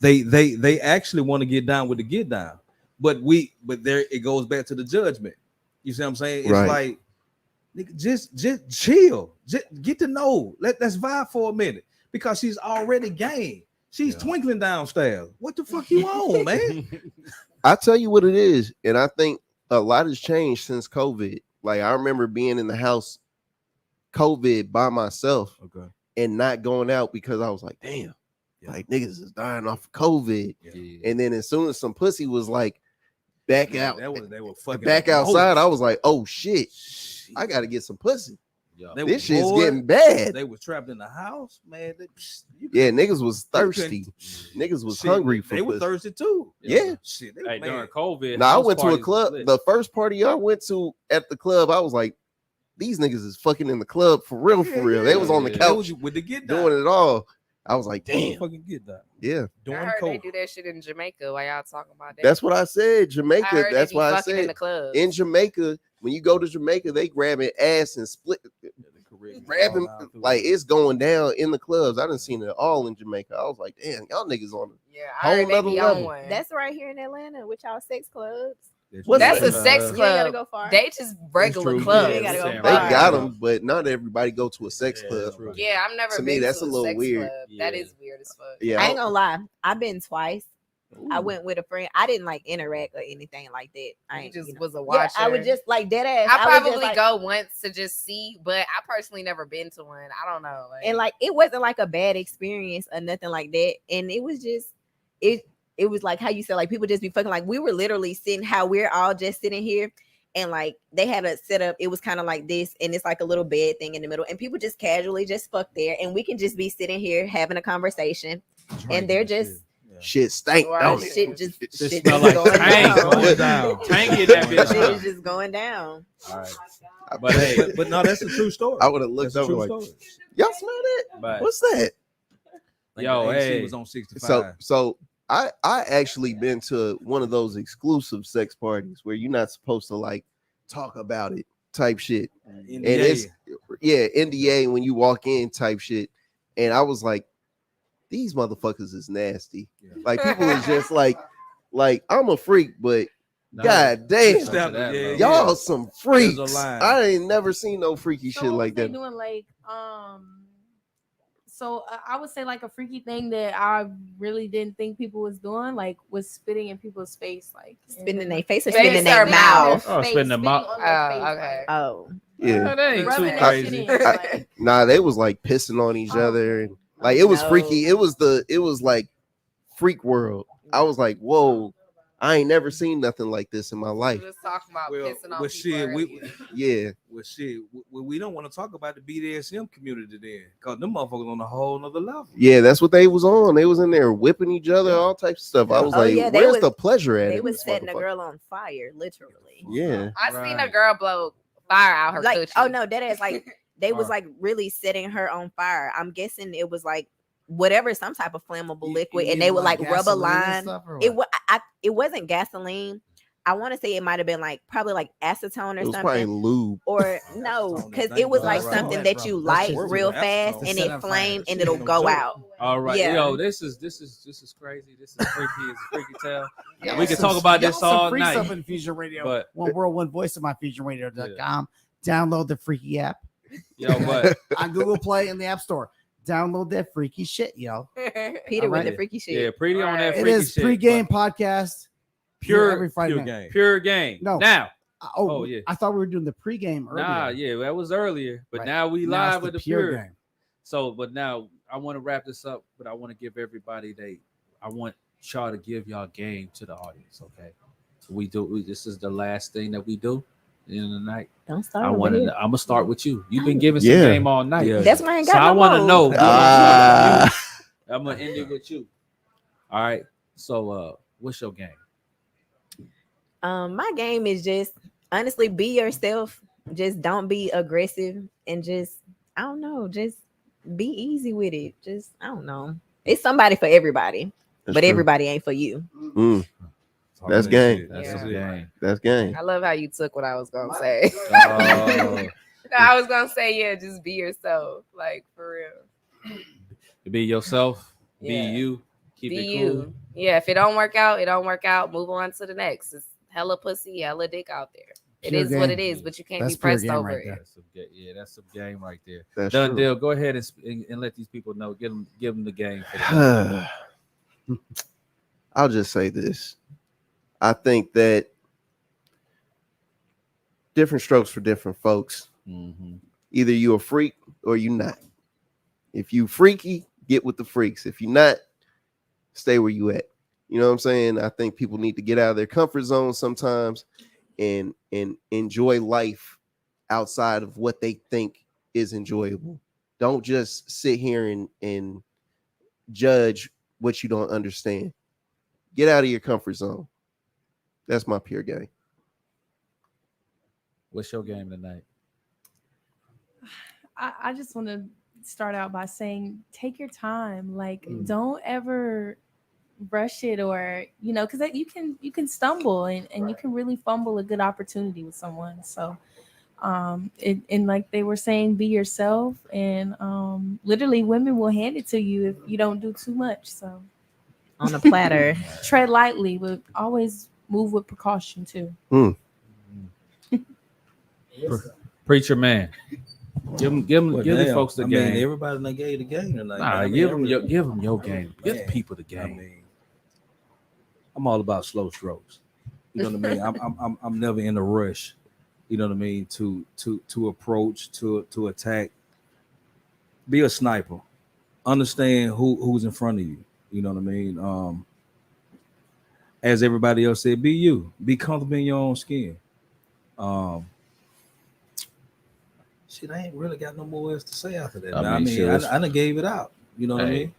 They actually want to get down with the get down, but there it goes back to the judgment. You see what I'm saying? It's like, nigga, just chill. Just get to know. Let's vibe for a minute, because she's already game. She's twinkling downstairs. What the fuck you on, man? I tell you what it is, and I think a lot has changed since COVID. Like, I remember being in the house, COVID, by myself, and not going out because I was like, damn, like niggas is dying off of COVID. Yeah. And then as soon as some pussy was like back out, they were fucking back outside, I was like, oh shit. I gotta get some pussy. This shit's getting bad. They were trapped in the house, man. Niggas was thirsty. Niggas was hungry for They were thirsty too. Yeah. Shit. During COVID. Now, I went to a club. The first party I went to at the club, I was like, these niggas is fucking in the club for real. They was on the couch with the get doing it all. I was like, damn. Fucking get that. Yeah. I heard they do that shit in Jamaica. Why y'all talking about that? That's what I said. Jamaica. That's why I said in the club. In Jamaica, when you go to Jamaica, they grabbing ass and split. Grabbing like it's going down in the clubs. I done seen it all in Jamaica. I was like, damn, y'all niggas on whole level. That's right here in Atlanta with y'all sex clubs. That's a sex club. Go far. They just regular clubs. They got them, but not everybody go to a sex club. Yeah, I've never. To been me, that's to a little weird. That is weird as fuck. Yeah, I ain't gonna lie. I've been twice. Ooh. I went with a friend. I didn't like interact or anything like that. I just was a watcher. Yeah, I would just like dead ass. I probably go once to just see, but I personally never been to one. I don't know. And like it wasn't like a bad experience or nothing like that. And it was just it was like how you said, like people just be fucking. Like we were literally sitting how we're all just sitting here, and like they had a setup. It was kind of like this, and it's like a little bed thing in the middle, and people just casually just fuck there, and we can just be sitting here having a going and they're just. Shit stank. Shit just smell like going down. Tank in that bitch. Shit is just going down. All right. But no, that's a true story. I would have looked over like, y'all smell that? What's that? Yo, hey, was on 65. So I actually been to one of those exclusive sex parties where you're not supposed to like talk about it type shit. NDA. And it's NDA when you walk in type shit. And I was like, these motherfuckers is nasty. Yeah. Like people is just like I'm a freak, but god damn, y'all some freaks. I ain't never seen no freaky shit like that. Doing like so I would say like a freaky thing that I really didn't think people was doing, like was spitting in people's face, like spitting in their face or spitting in their mouth. Oh, spitting in their mouth. Okay. Oh, yeah. That ain't too crazy. Nah, they was like pissing on each other, and like it was freaky. It was like freak world. I was like, whoa. I ain't never seen nothing like this in my life. Just talking about pissing on people. We don't want to talk about the BDSM community then, because them motherfuckers on a whole nother level. Yeah, that's what they was on. They was in there whipping each other, all types of stuff. I was where's the pleasure at? They was setting a girl on fire, literally. Yeah, I seen a girl blow fire out her coochie. Oh no, that is like they was like really setting her on fire. I'm guessing it was like whatever, some type of flammable liquid, and they would like rub a line. It wasn't gasoline. I want to say it might have been like probably like acetone or something. Probably lube. Or no, because it was like something that you light real fast and it flame and it'll go out. All right, yo, this is crazy. This is freaky. It's a freaky tale. We can talk about this all night. Up in Fusion Radio, but One World, One Voice of my FusionRadio.com. Download the freaky app. Yo, but on Google Play and the App Store. Download that freaky shit, yo. Peter with the freaky shit. Yeah, Pretty on that freaky shit. It is pregame podcast. Every Friday. Pure game. No. Now. Yeah. I thought we were doing the pregame earlier. Nah, yeah, that was earlier. But now we live with the pure game. So, but now I want to wrap this up, but I want to give everybody I want y'all to give y'all game to the audience, okay? So this is the last thing that we do. In the night, don't start. I'm gonna start with you. You've been giving some game all night. Yeah. That's why I ain't got so I want to know. I'm gonna end it with you. All right. So, what's your game? My game is just honestly be yourself. Just don't be aggressive, and just I don't know. Just be easy with it. Just I don't know. It's somebody for everybody, but everybody ain't for you. That's game. That's game. That's game. I love how you took what I was gonna say. I was gonna say, just be yourself, like for real. Be yourself. Be you. Keep it cool. Yeah, if it don't work out, it don't work out. Move on to the next. It's hella pussy, hella dick out there. It is what it is, but you can't be pressed over it. That's some game right there. Done deal. Go ahead and let these people know. Give them the game. I'll just say this. I think that different strokes for different folks. Mm-hmm. Either you a freak or you not. If you freaky, get with the freaks. If you not, stay where you at. You know what I'm saying? I think people need to get out of their comfort zone sometimes and enjoy life outside of what they think is enjoyable. Don't just sit here and judge what you don't understand. Get out of your comfort zone. That's my pure game. What's your game tonight? I just want to start out by saying, take your time. Like, don't ever rush it, or because you can stumble and you can really fumble a good opportunity with someone. So, and like they were saying, be yourself, and literally, women will hand it to you if you don't do too much. So, on a platter, tread lightly, but always move with precaution too. Preacher man, give the folks the game. Everybody done gave the game tonight. Nah, give them your game. Give the people the game. I mean, I'm all about slow strokes. You know what I mean? I'm never in a rush. You know what I mean? To approach, to attack. Be a sniper. Understand who's in front of you. You know what I mean? As everybody else said, be you. Be comfortable in your own skin. Shit, I ain't really got no more else to say after that. I done gave it out. You know what I mean?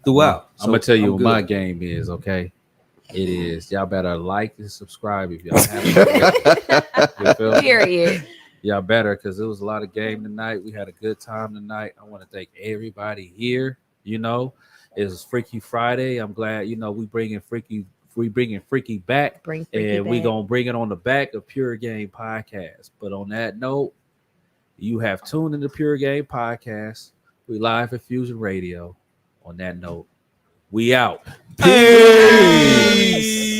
Throughout. I'm gonna tell you what my game is, okay? It is y'all better like and subscribe if y'all haven't. Period. Y'all better, because it was a lot of game tonight. We had a good time tonight. I want to thank everybody here. You know, it's Freaky Friday. I'm glad, you know, we bringing Freaky back, we gonna bring it on the back of Pure Game Podcast. But on that note, you have tuned into Pure Game Podcast. We live at Fusion Radio. On that note, we out. Peace.